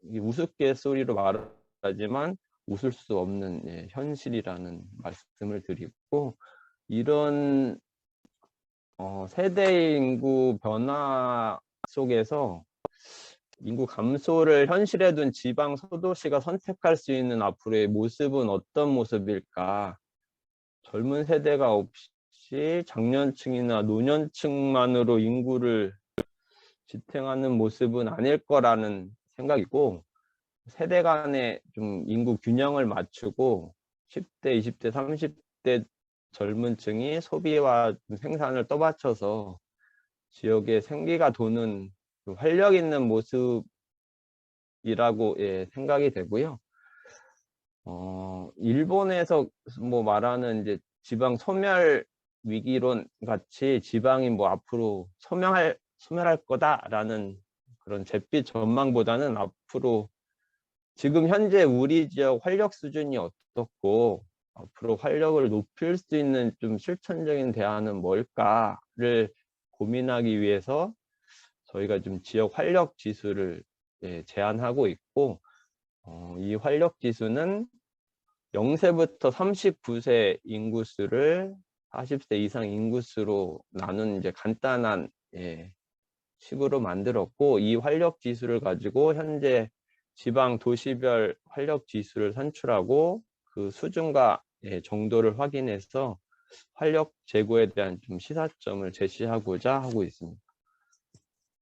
우스갯소리로 말하지만 웃을 수 없는 현실이라는 말씀을 드리고, 이런 세대 인구 변화 속에서 인구 감소를 현실에 둔 지방 소도시가 선택할 수 있는 앞으로의 모습은 어떤 모습일까? 젊은 세대가 없이 장년층이나 노년층만으로 인구를 지탱하는 모습은 아닐 거라는 생각이고, 세대 간에 좀 인구 균형을 맞추고 10대, 20대, 30대 젊은 층이 소비와 생산을 떠받쳐서 지역에 생기가 도는 활력 있는 모습이라고 생각이 되고요. 일본에서 뭐 말하는 이제 지방 소멸 위기론 같이 지방이 뭐 앞으로 소멸할 거다라는 그런 잿빛 전망보다는 앞으로 지금 현재 우리 지역 활력 수준이 어떻고 앞으로 활력을 높일 수 있는 좀 실천적인 대안은 뭘까를 고민하기 위해서 저희가 좀 지역 활력 지수를 제안하고 있고, 이 활력 지수는 0세부터 39세 인구수를 40세 이상 인구수로 나눈 이제 간단한 식으로 만들었고, 이 활력 지수를 가지고 현재 지방 도시별 활력 지수를 산출하고 그 수준과 정도를 확인해서 활력 제고에 대한 좀 시사점을 제시하고자 하고 있습니다.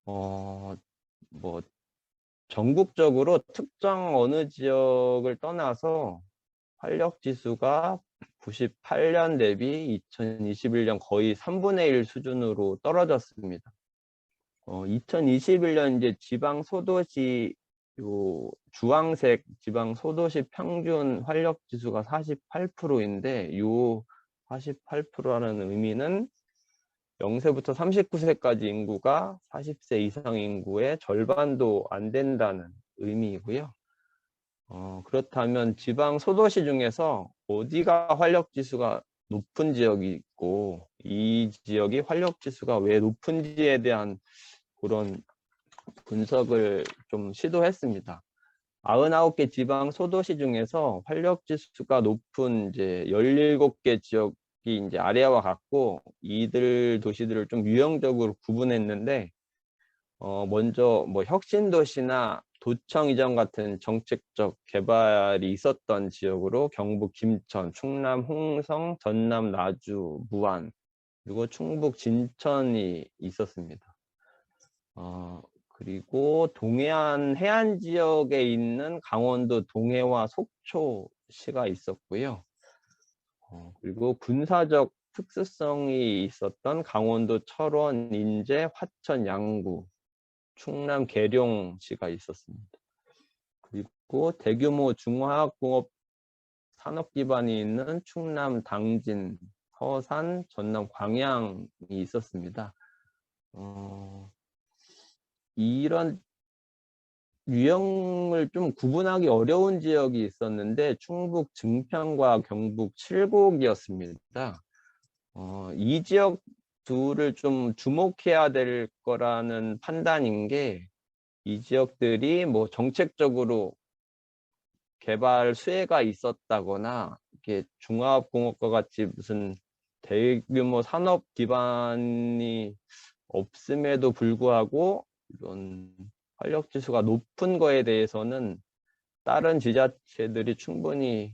뭐 전국적으로 특정 어느 지역을 떠나서 활력 지수가 98년 대비 2021년 거의 3분의 1 수준으로 떨어졌습니다. 2021년 이제 지방 소도시 요 주황색 지방 소도시 평균 활력 지수가 48%인데 요 48%라는 의미는 0세부터 39세까지 인구가 40세 이상 인구의 절반도 안 된다는 의미이고요. 그렇다면 지방 소도시 중에서 어디가 활력 지수가 높은 지역이 있고 이 지역이 활력 지수가 왜 높은지에 대한 그런 분석을 좀 시도했습니다. 99개 지방 소도시 중에서 활력 지수가 높은 이제 17개 지역이 이제 아래와 같고, 이들 도시들을 좀 유형적으로 구분했는데, 먼저 뭐 혁신도시나 도청 이전 같은 정책적 개발이 있었던 지역으로 경북 김천, 충남 홍성, 전남 나주, 무안, 그리고 충북 진천이 있었습니다. 그리고 동해안 해안 지역에 있는 강원도 동해와 속초시가 있었고요. 그리고 군사적 특수성이 있었던 강원도 철원, 인제, 화천, 양구, 충남 계룡시가 있었습니다. 그리고 대규모 중화학공업 산업 기반이 있는 충남 당진, 서산, 전남 광양이 있었습니다. 이런 유형을 좀 구분하기 어려운 지역이 있었는데 충북 증평과 경북 칠곡이었습니다. 이 지역 둘을 좀 주목해야 될 거라는 판단인 게, 이 지역들이 뭐 정책적으로 개발 수혜가 있었다거나 이렇게 중화업공업과 같이 무슨 대규모 산업 기반이 없음에도 불구하고 이런 활력 지수가 높은 거에 대해서는 다른 지자체들이 충분히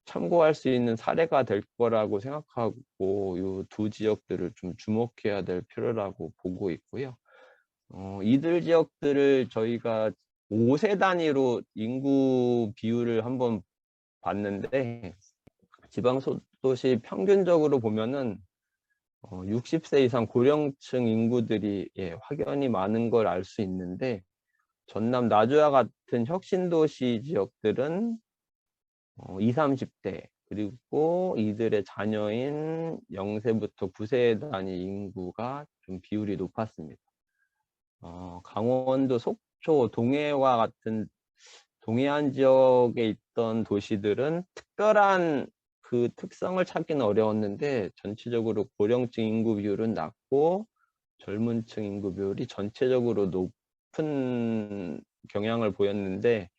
참고할 수 있는 사례가 될 거라고 생각하고 이 두 지역들을 좀 주목해야 될 필요라고 보고 있고요. 이들 지역들을 저희가 5세 단위로 인구 비율을 한번 봤는데, 지방소도시 평균적으로 보면은 60세 이상 고령층 인구들이 확연히 많은 걸 알 수 있는데, 전남 나주와 같은 혁신도시 지역들은 20, 30대 그리고 이들의 자녀인 0세부터 9세 단위 인구가 좀 비율이 높았습니다. 강원도 속초, 동해와 같은 동해안 지역에 있던 도시들은 특별한 그 특성을 찾기는 어려웠는데 전체적으로 고령층 인구 비율은 낮고 젊은 층 인구 비율이 전체적으로 높은 경향을 보였는데,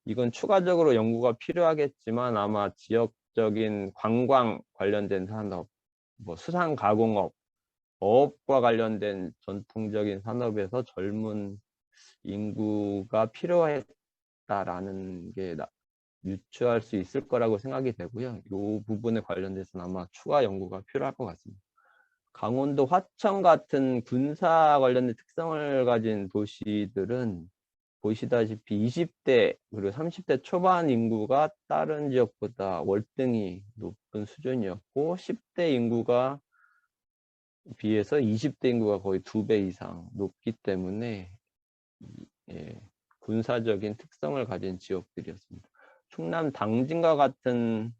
이건 추가적으로 연구가 필요하겠지만 아마 지역적인 관광 관련된 산업, 뭐 수산 가공업, 어업과 관련된 전통적인 산업에서 젊은 인구가 필요했다라는 게 유추할 수 있을 거라고 생각이 되고요. 이 부분에 관련돼서는 아마 추가 연구가 필요할 것 같습니다. 강원도 화천 같은 군사 관련된 특성을 가진 도시들은 보시다시피 20대 그리고 30대 초반 인구가 다른 지역보다 월등히 높은 수준이었고, 10대 인구가 비해서 20대 인구가 거의 2배 이상 높기 때문에 군사적인 특성을 가진 지역들이었습니다. 충남 당진과 같은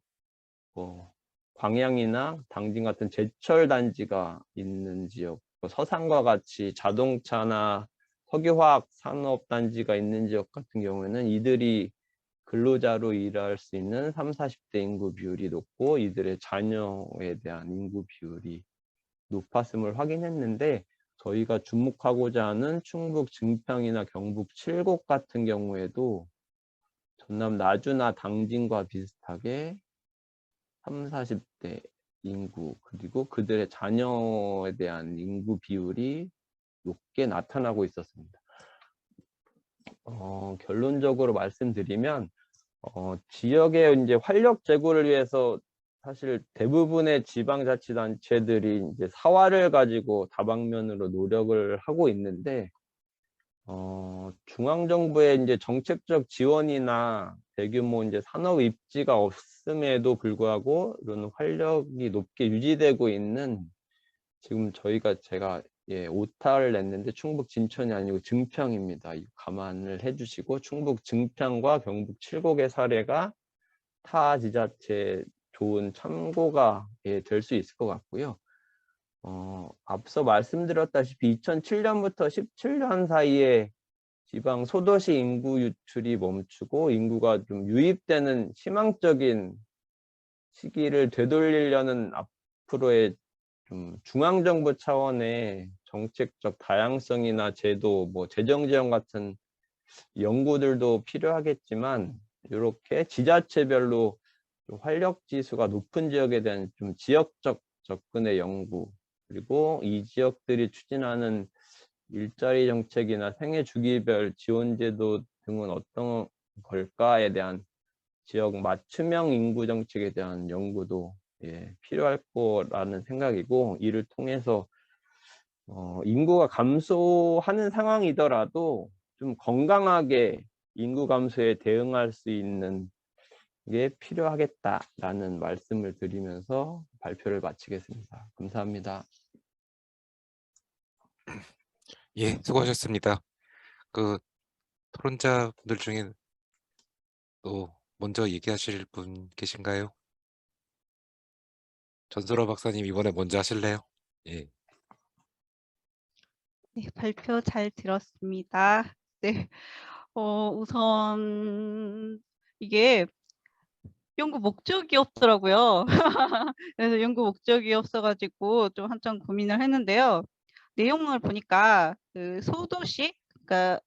광양이나 당진 같은 제철 단지가 있는 지역, 서산과 같이 자동차나 석유화학 산업 단지가 있는 지역 같은 경우에는 이들이 근로자로 일할 수 있는 30, 40대 인구 비율이 높고 이들의 자녀에 대한 인구 비율이 높았음을 확인했는데, 저희가 주목하고자 하는 충북 증평이나 경북 칠곡 같은 경우에도 전남 나주나 당진과 비슷하게 30, 40대 인구 그리고 그들의 자녀에 대한 인구 비율이 높게 나타나고 있었습니다. 결론적으로 말씀드리면 지역의 이제 활력 제고를 위해서 사실 대부분의 지방자치단체들이 이제 사활을 가지고 다방면으로 노력을 하고 있는데, 중앙정부의 이제 정책적 지원이나 대규모 이제 산업 입지가 없음에도 불구하고 이런 활력이 높게 유지되고 있는, 지금 제가 오타를 냈는데 충북 진천이 아니고 증평입니다. 감안을 해주시고, 충북 증평과 경북 칠곡의 사례가 타 지자체 좋은 참고가 될 수 있을 것 같고요. 앞서 말씀드렸다시피 2007년부터 17년 사이에 지방 소도시 인구 유출이 멈추고 인구가 좀 유입되는 희망적인 시기를 되돌리려는 앞으로의 좀 중앙정부 차원의 정책적 다양성이나 제도, 재정 지원 같은 연구들도 필요하겠지만, 이렇게 지자체별로 좀 활력 지수가 높은 지역에 대한 좀 지역적 접근의 연구, 그리고 이 지역들이 추진하는 일자리 정책이나 생애 주기별 지원 제도 등은 어떤 걸까에 대한 지역 맞춤형 인구 정책에 대한 연구도 필요할 거라는 생각이고, 이를 통해서 인구가 감소하는 상황이더라도 좀 건강하게 인구 감소에 대응할 수 있는 게 필요하겠다라는 말씀을 드리면서 발표를 마치겠습니다. 감사합니다. 예, 수고하셨습니다. 그 토론자분들 중에 또 먼저 얘기하실 분 계신가요? 전소라 박사님 이번에 먼저 하실래요? 예. 네, 발표 잘 들었습니다. 네, 우선 이게 연구 목적이 없더라고요. 그래서 연구 목적이 없어가지고 좀 한참 고민을 했는데요. 내용을 보니까 그 소도시, 그러니까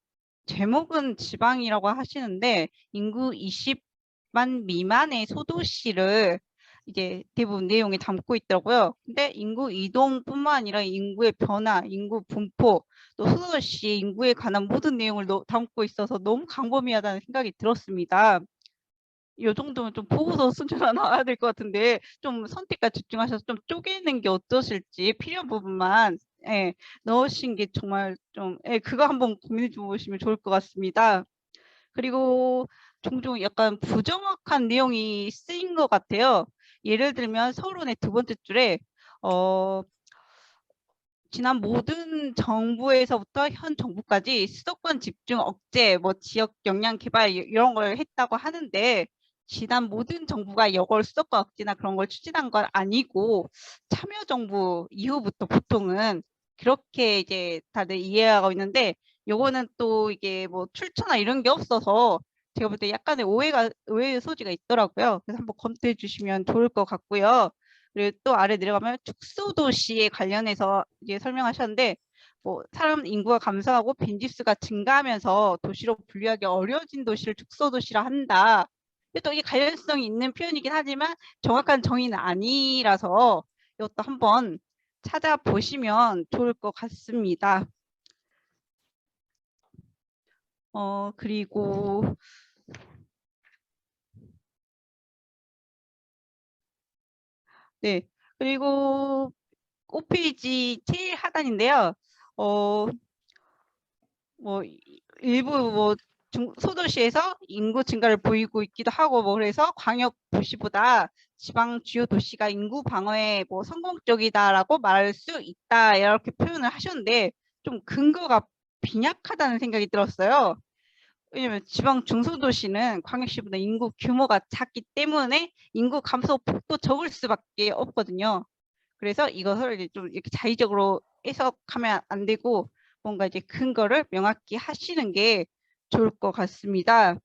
제목은 지방이라고 하시는데 인구 20만 미만의 소도시를 이제 대부분 내용에 담고 있더라고요. 근데 인구 이동뿐만 아니라 인구의 변화, 인구 분포, 또 소도시 인구에 관한 모든 내용을 담고 있어서 너무 광범위하다는 생각이 들었습니다. 이 정도면 좀 보고서 수준으로 나와야 될 것 같은데 좀 선택과 집중하셔서 좀 쪼개는 게 어떠실지 필요한 부분만 넣으신 게 정말 좀 그거 한번 고민해 보시면 좋을 것 같습니다. 그리고 종종 약간 부정확한 내용이 쓰인 것 같아요. 예를 들면 서론의 두 번째 줄에 지난 모든 정부에서부터 현 정부까지 수도권 집중 억제, 지역 역량 개발 이런 걸 했다고 하는데, 지난 모든 정부가 이걸 수도권 억제나 그런 걸 추진한 건 아니고 참여정부 이후부터 보통은 그렇게 이제 다들 이해하고 있는데, 요거는 또 이게 출처나 이런 게 없어서 제가 볼 때 약간의 오해의 소지가 있더라고요. 그래서 한번 검토해 주시면 좋을 것 같고요. 그리고 또 아래 내려가면 축소도시에 관련해서 이제 설명하셨는데, 사람 인구가 감소하고 빈집수가 증가하면서 도시로 분류하기 어려워진 도시를 축소도시라 한다. 근데 또 이게 관련성이 있는 표현이긴 하지만 정확한 정의는 아니라서 이것도 한번 찾아보시면 좋을 것 같습니다. 그리고 네, 그리고 5페이지 제일 하단인데요. 일부 소도시에서 인구 증가를 보이고 있기도 하고 그래서 광역 도시보다 지방 주요 도시가 인구 방어에 성공적이다라고 말할 수 있다 이렇게 표현을 하셨는데 좀 근거가 빈약하다는 생각이 들었어요. 왜냐면 지방 중소도시는 광역시보다 인구 규모가 작기 때문에 인구 감소 폭도 적을 수밖에 없거든요. 그래서 이것을 이제 좀 이렇게 자의적으로 해석하면 안 되고 뭔가 이제 근거를 명확히 하시는 게 좋을 것 같습니다.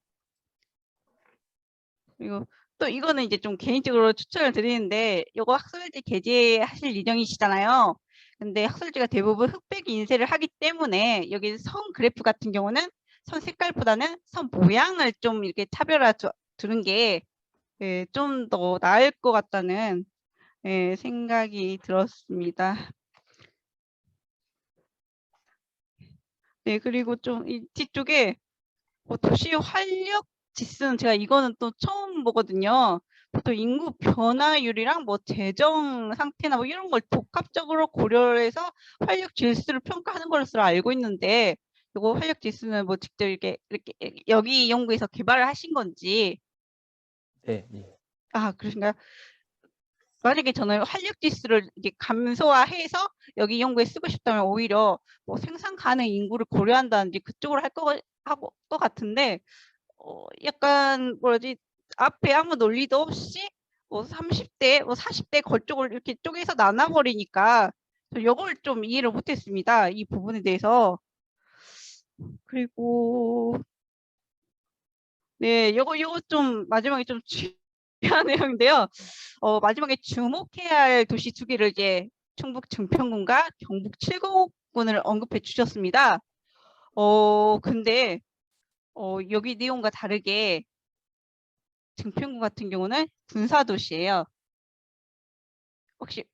그리고 또 이거는 이제 좀 개인적으로 추천을 드리는데 요거 학술지 게재하실 예정이시잖아요. 근데 학술지가 대부분 흑백 인쇄를 하기 때문에 여기 선 그래프 같은 경우는 선 색깔보다는 선 모양을 좀 이렇게 차별화 두는 게 좀 더 나을 것 같다는 생각이 들었습니다. 네, 그리고 좀 이 뒤쪽에 도시 활력 지수는 제가 이거는 또 처음 보거든요. 보통 인구 변화율이랑 뭐 재정 상태나 뭐 이런 걸 복합적으로 고려해서 활력 지수를 평가하는 것으로 알고 있는데 이거 활력 지수는 뭐 직접 이렇게 여기 연구에서 개발을 하신 건지. 네, 예. 아, 그러신가요? 만약에 저는 활력 지수를 이제 감소화해서 여기 연구에 쓰고 싶다면 오히려 뭐 생산 가능 인구를 고려한다든지 그쪽으로 할 것 같은데 약간 뭐라지 앞에 아무 논리도 없이 뭐 30대, 뭐 40대 걸쪽을 이렇게 쪼개서 나눠버리니까 이걸 좀 이해를 못했습니다. 이 부분에 대해서. 그리고 네, 요거 좀 마지막에 좀 중요한 내용인데요. 마지막에 주목해야 할 도시 두 개를 이제 충북 증평군과 경북 칠곡군을 언급해 주셨습니다. 근데 여기 내용과 다르게 증평군 같은 경우는 군사도시예요. 혹시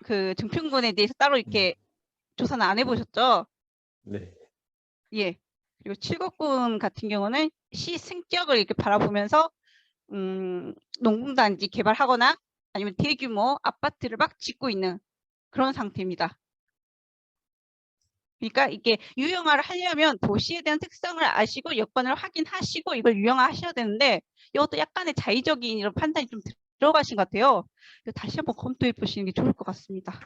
그 증평군에 대해서 따로 이렇게 조사는 안 해보셨죠? 네. 예. 그리고 칠곡군 같은 경우는 시 승격을 이렇게 바라보면서 농공단지 개발하거나 아니면 대규모 아파트를 막 짓고 있는 그런 상태입니다. 그러니까 이게 유형화를 하려면 도시에 대한 특성을 아시고 여건을 확인하시고 이걸 유형화하셔야 되는데 이것도 약간의 자의적인 이런 판단이 좀 들어가신 것 같아요. 다시 한번 검토해 보시는 게 좋을 것 같습니다.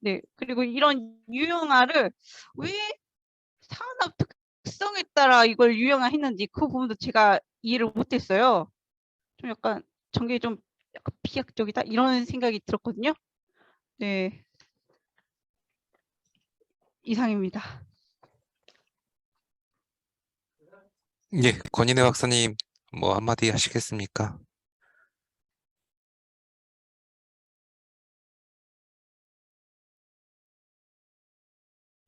네, 그리고 이런 유형화를 왜 산업 특성에 따라 이걸 유형화했는지 그 부분도 제가 이해를 못했어요. 좀 약간 전개 좀 약간 비약적이다 이런 생각이 들었거든요. 네, 이상입니다. 예, 권인혜 박사님 뭐 한마디 하시겠습니까?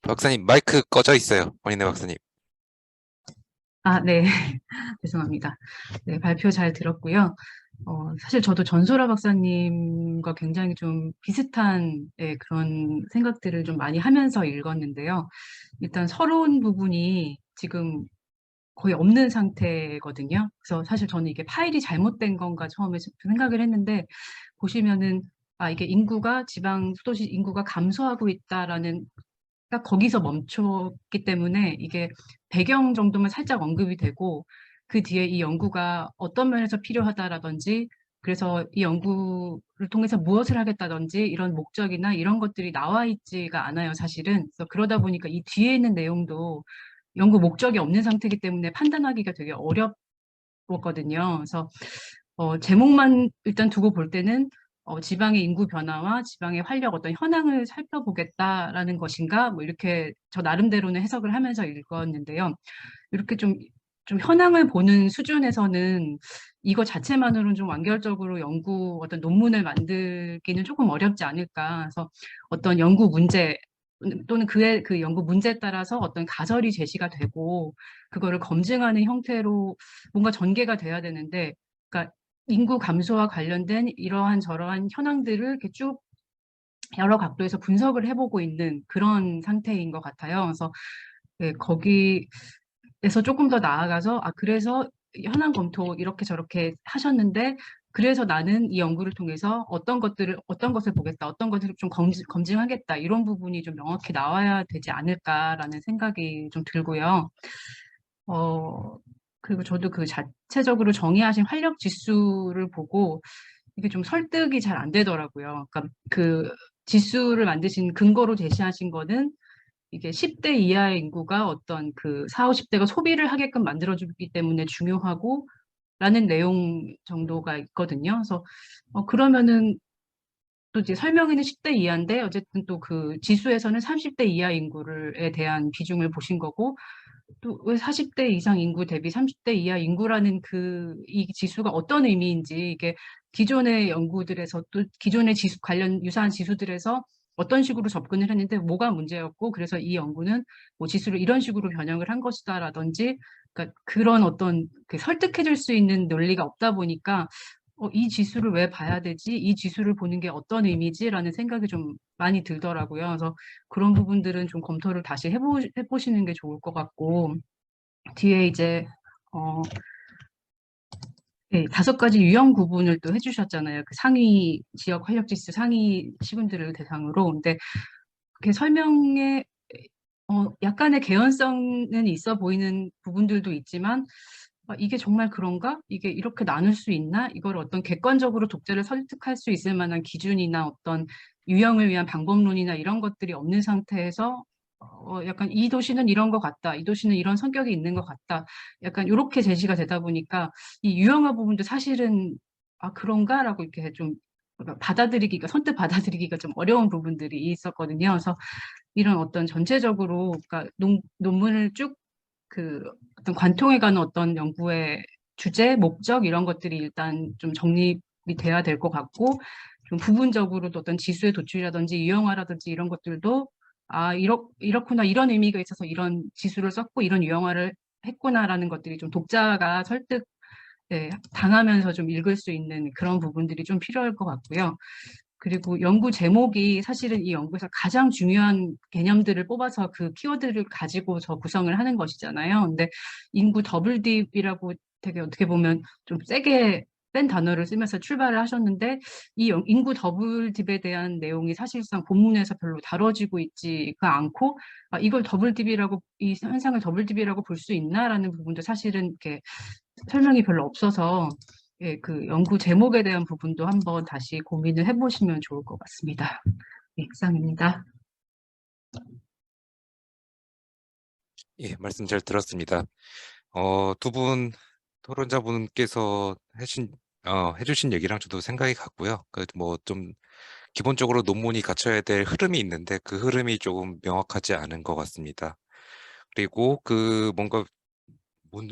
박사님 마이크 꺼져 있어요. 권인혜 박사님. 아, 네. 죄송합니다. 네, 발표 잘 들었고요. 사실 저도 전소라 박사님과 굉장히 좀 비슷한 그런 생각들을 좀 많이 하면서 읽었는데요. 일단 서러운 부분이 지금 거의 없는 상태거든요. 그래서 사실 저는 이게 파일이 잘못된 건가 처음에 생각을 했는데 보시면은 이게 인구가 지방 소도시 인구가 감소하고 있다라는 딱 거기서 멈췄기 때문에 이게 배경 정도만 살짝 언급이 되고 그 뒤에 이 연구가 어떤 면에서 필요하다라든지 그래서 이 연구를 통해서 무엇을 하겠다든지 이런 목적이나 이런 것들이 나와 있지가 않아요, 사실은. 그래서 그러다 보니까 이 뒤에 있는 내용도 연구 목적이 없는 상태이기 때문에 판단하기가 되게 어렵거든요. 그래서 제목만 일단 두고 볼 때는 지방의 인구 변화와 지방의 활력 어떤 현황을 살펴보겠다라는 것인가 뭐 이렇게 저 나름대로는 해석을 하면서 읽었는데요. 이렇게 좀 현황을 보는 수준에서는 이거 자체만으로는 좀 완결적으로 연구 어떤 논문을 만들기는 조금 어렵지 않을까. 그래서 어떤 연구 문제 또는 그 연구 문제에 따라서 어떤 가설이 제시가 되고 그거를 검증하는 형태로 뭔가 전개가 돼야 되는데, 그러니까 인구 감소와 관련된 이러한 저러한 현황들을 이렇게 쭉 여러 각도에서 분석을 해보고 있는 그런 상태인 것 같아요. 그래서 네, 거기에서 조금 더 나아가서 그래서 현황 검토 이렇게 저렇게 하셨는데 그래서 나는 이 연구를 통해서 어떤 것을 보겠다, 어떤 것을 좀 검증하겠다 이런 부분이 좀 명확히 나와야 되지 않을까라는 생각이 좀 들고요. 그리고 저도 그 자체적으로 정의하신 활력 지수를 보고 이게 좀 설득이 잘 안 되더라고요. 그러니까 그 지수를 만드신 근거로 제시하신 거는 이게 10대 이하의 인구가 어떤 그 40, 50대가 소비를 하게끔 만들어주기 때문에 중요하고 라는 내용 정도가 있거든요. 그래서 그러면은 또 이제 설명에는 10대 이하인데 어쨌든 또 그 지수에서는 30대 이하 인구에 대한 비중을 보신 거고 또 왜 40대 이상 인구 대비 30대 이하 인구라는 이 지수가 어떤 의미인지 이게 기존의 연구들에서 또 기존의 지수 관련 유사한 지수들에서 어떤 식으로 접근을 했는데 뭐가 문제였고 그래서 이 연구는 뭐 지수를 이런 식으로 변형을 한 것이다라든지 그러니까 그런 어떤 그 설득해줄 수 있는 논리가 없다 보니까 이 지수를 왜 봐야 되지? 이 지수를 보는 게 어떤 의미지? 라는 생각이 좀 많이 들더라고요. 그래서 그런 부분들은 좀 검토를 다시 해보시는 게 좋을 것 같고, 뒤에 이제, 네, 5가지 유형 구분을 또 해주셨잖아요. 그 상위, 지역 활력 지수 상위 시군들을 대상으로. 근데 그게 설명에 약간의 개연성은 있어 보이는 부분들도 있지만, 이게 정말 그런가? 이게 이렇게 나눌 수 있나? 이걸 어떤 객관적으로 독자를 설득할 수 있을 만한 기준이나 어떤 유형을 위한 방법론이나 이런 것들이 없는 상태에서 약간 이 도시는 이런 것 같다. 이 도시는 이런 성격이 있는 것 같다. 약간 이렇게 제시가 되다 보니까 이 유형화 부분도 사실은 그런가? 라고 이렇게 좀 선뜻 받아들이기가 좀 어려운 부분들이 있었거든요. 그래서 이런 어떤 전체적으로 그러니까 논문을 쭉 그 어떤 관통해 가는 어떤 연구의 주제, 목적 이런 것들이 일단 좀 정립이 돼야 될 것 같고 좀 부분적으로도 어떤 지수의 도출이라든지 유형화라든지 이런 것들도 이렇구나 이런 의미가 있어서 이런 지수를 썼고 이런 유형화를 했구나라는 것들이 좀 독자가 설득 당하면서 좀 읽을 수 있는 그런 부분들이 좀 필요할 것 같고요. 그리고 연구 제목이 사실은 이 연구에서 가장 중요한 개념들을 뽑아서 그 키워드를 가지고서 구성을 하는 것이잖아요. 근데 인구 더블딥이라고 되게 어떻게 보면 좀 세게 뺀 단어를 쓰면서 출발을 하셨는데 이 인구 더블딥에 대한 내용이 사실상 본문에서 별로 다뤄지고 있지가 않고 이걸 더블딥이라고 이 현상을 더블딥이라고 볼 수 있나라는 부분도 사실은 이렇게 설명이 별로 없어서 그 연구 제목에 대한 부분도 한번 다시 고민을 해보시면 좋을 것 같습니다. 네, 이상입니다. 예, 말씀 잘 들었습니다. 두 분 토론자분께서 해주신 얘기랑 저도 생각이 같고요. 좀 기본적으로 논문이 갖춰야 될 흐름이 있는데 그 흐름이 조금 명확하지 않은 것 같습니다. 그리고 뭔가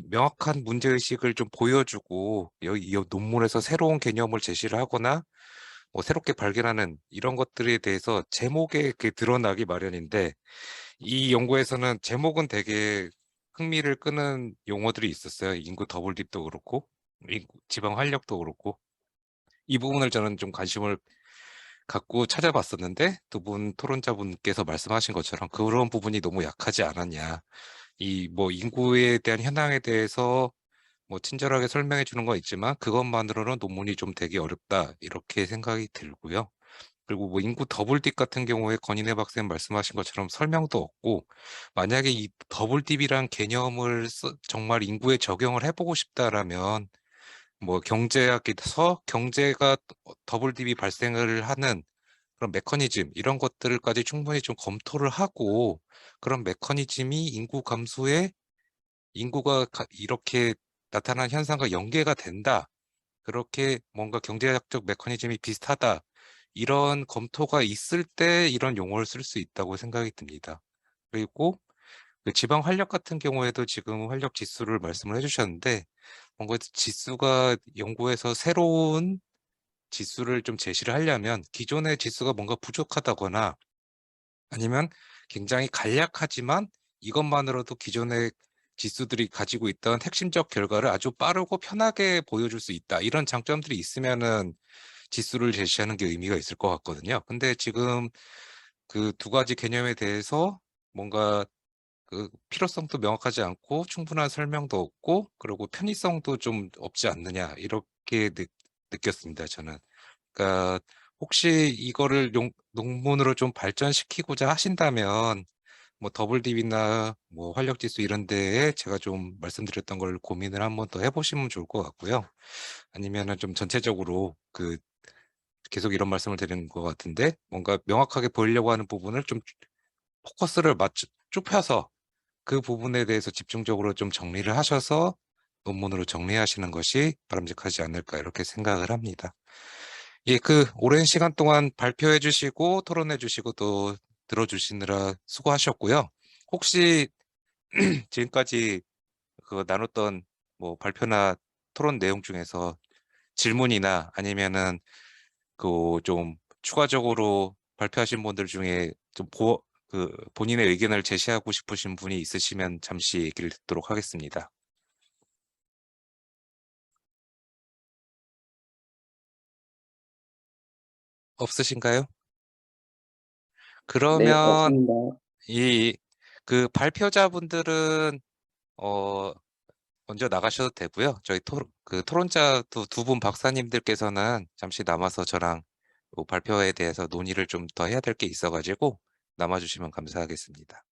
명확한 문제의식을 좀 보여주고 이 논문에서 새로운 개념을 제시를 하거나 뭐 새롭게 발견하는 이런 것들에 대해서 제목에 드러나기 마련인데 이 연구에서는 제목은 되게 흥미를 끄는 용어들이 있었어요. 인구 더블딥도 그렇고 지방 활력도 그렇고 이 부분을 저는 좀 관심을 갖고 찾아봤었는데 두 분 토론자분께서 말씀하신 것처럼 그런 부분이 너무 약하지 않았냐. 인구에 대한 현황에 대해서 친절하게 설명해 주는 건 있지만 그것만으로는 논문이 좀 되기 어렵다 이렇게 생각이 들고요. 그리고 인구 더블딥 같은 경우에 건인혜 박사님 말씀하신 것처럼 설명도 없고 만약에 이 더블딥이란 개념을 정말 인구에 적용을 해보고 싶다라면 경제학에서 경제가 더블딥이 발생을 하는 그런 메커니즘 이런 것들까지 충분히 좀 검토를 하고 그런 메커니즘이 인구 감소에 인구가 이렇게 나타난 현상과 연계가 된다. 그렇게 뭔가 경제학적 메커니즘이 비슷하다. 이런 검토가 있을 때 이런 용어를 쓸 수 있다고 생각이 듭니다. 그리고 그 지방 활력 같은 경우에도 지금 활력 지수를 말씀을 해주셨는데 뭔가 지수가 연구에서 새로운 지수를 좀 제시를 하려면 기존의 지수가 뭔가 부족하다거나 아니면 굉장히 간략하지만 이것만으로도 기존의 지수들이 가지고 있던 핵심적 결과를 아주 빠르고 편하게 보여줄 수 있다. 이런 장점들이 있으면은 지수를 제시하는 게 의미가 있을 것 같거든요. 근데 지금 그 2가지 개념에 대해서 뭔가 그 필요성도 명확하지 않고 충분한 설명도 없고 그리고 편의성도 좀 없지 않느냐 이렇게 느꼈습니다. 저는. 그러니까 혹시 이거를 논문으로 좀 발전시키고자 하신다면 더블딥이나 활력지수 이런 데에 제가 좀 말씀드렸던 걸 고민을 한번 더 해보시면 좋을 것 같고요. 아니면은 좀 전체적으로 계속 이런 말씀을 드리는 것 같은데 뭔가 명확하게 보이려고 하는 부분을 좀 포커스를 좁혀서 그 부분에 대해서 집중적으로 좀 정리를 하셔서 논문으로 정리하시는 것이 바람직하지 않을까 이렇게 생각을 합니다. 예, 그 오랜 시간 동안 발표해 주시고 토론해 주시고 또 들어주시느라 수고하셨고요. 혹시 지금까지 그 나눴던 뭐 발표나 토론 내용 중에서 질문이나 아니면은 그 좀 추가적으로 발표하신 분들 중에 좀 본인의 의견을 제시하고 싶으신 분이 있으시면 잠시 얘기를 듣도록 하겠습니다. 없으신가요? 네, 그러면 없습니다. 그 발표자분들은 먼저 나가셔도 되고요. 저희 토론자 두 분 박사님들께서는 잠시 남아서 저랑 발표에 대해서 논의를 좀 더 해야 될 게 있어가지고 남아주시면 감사하겠습니다.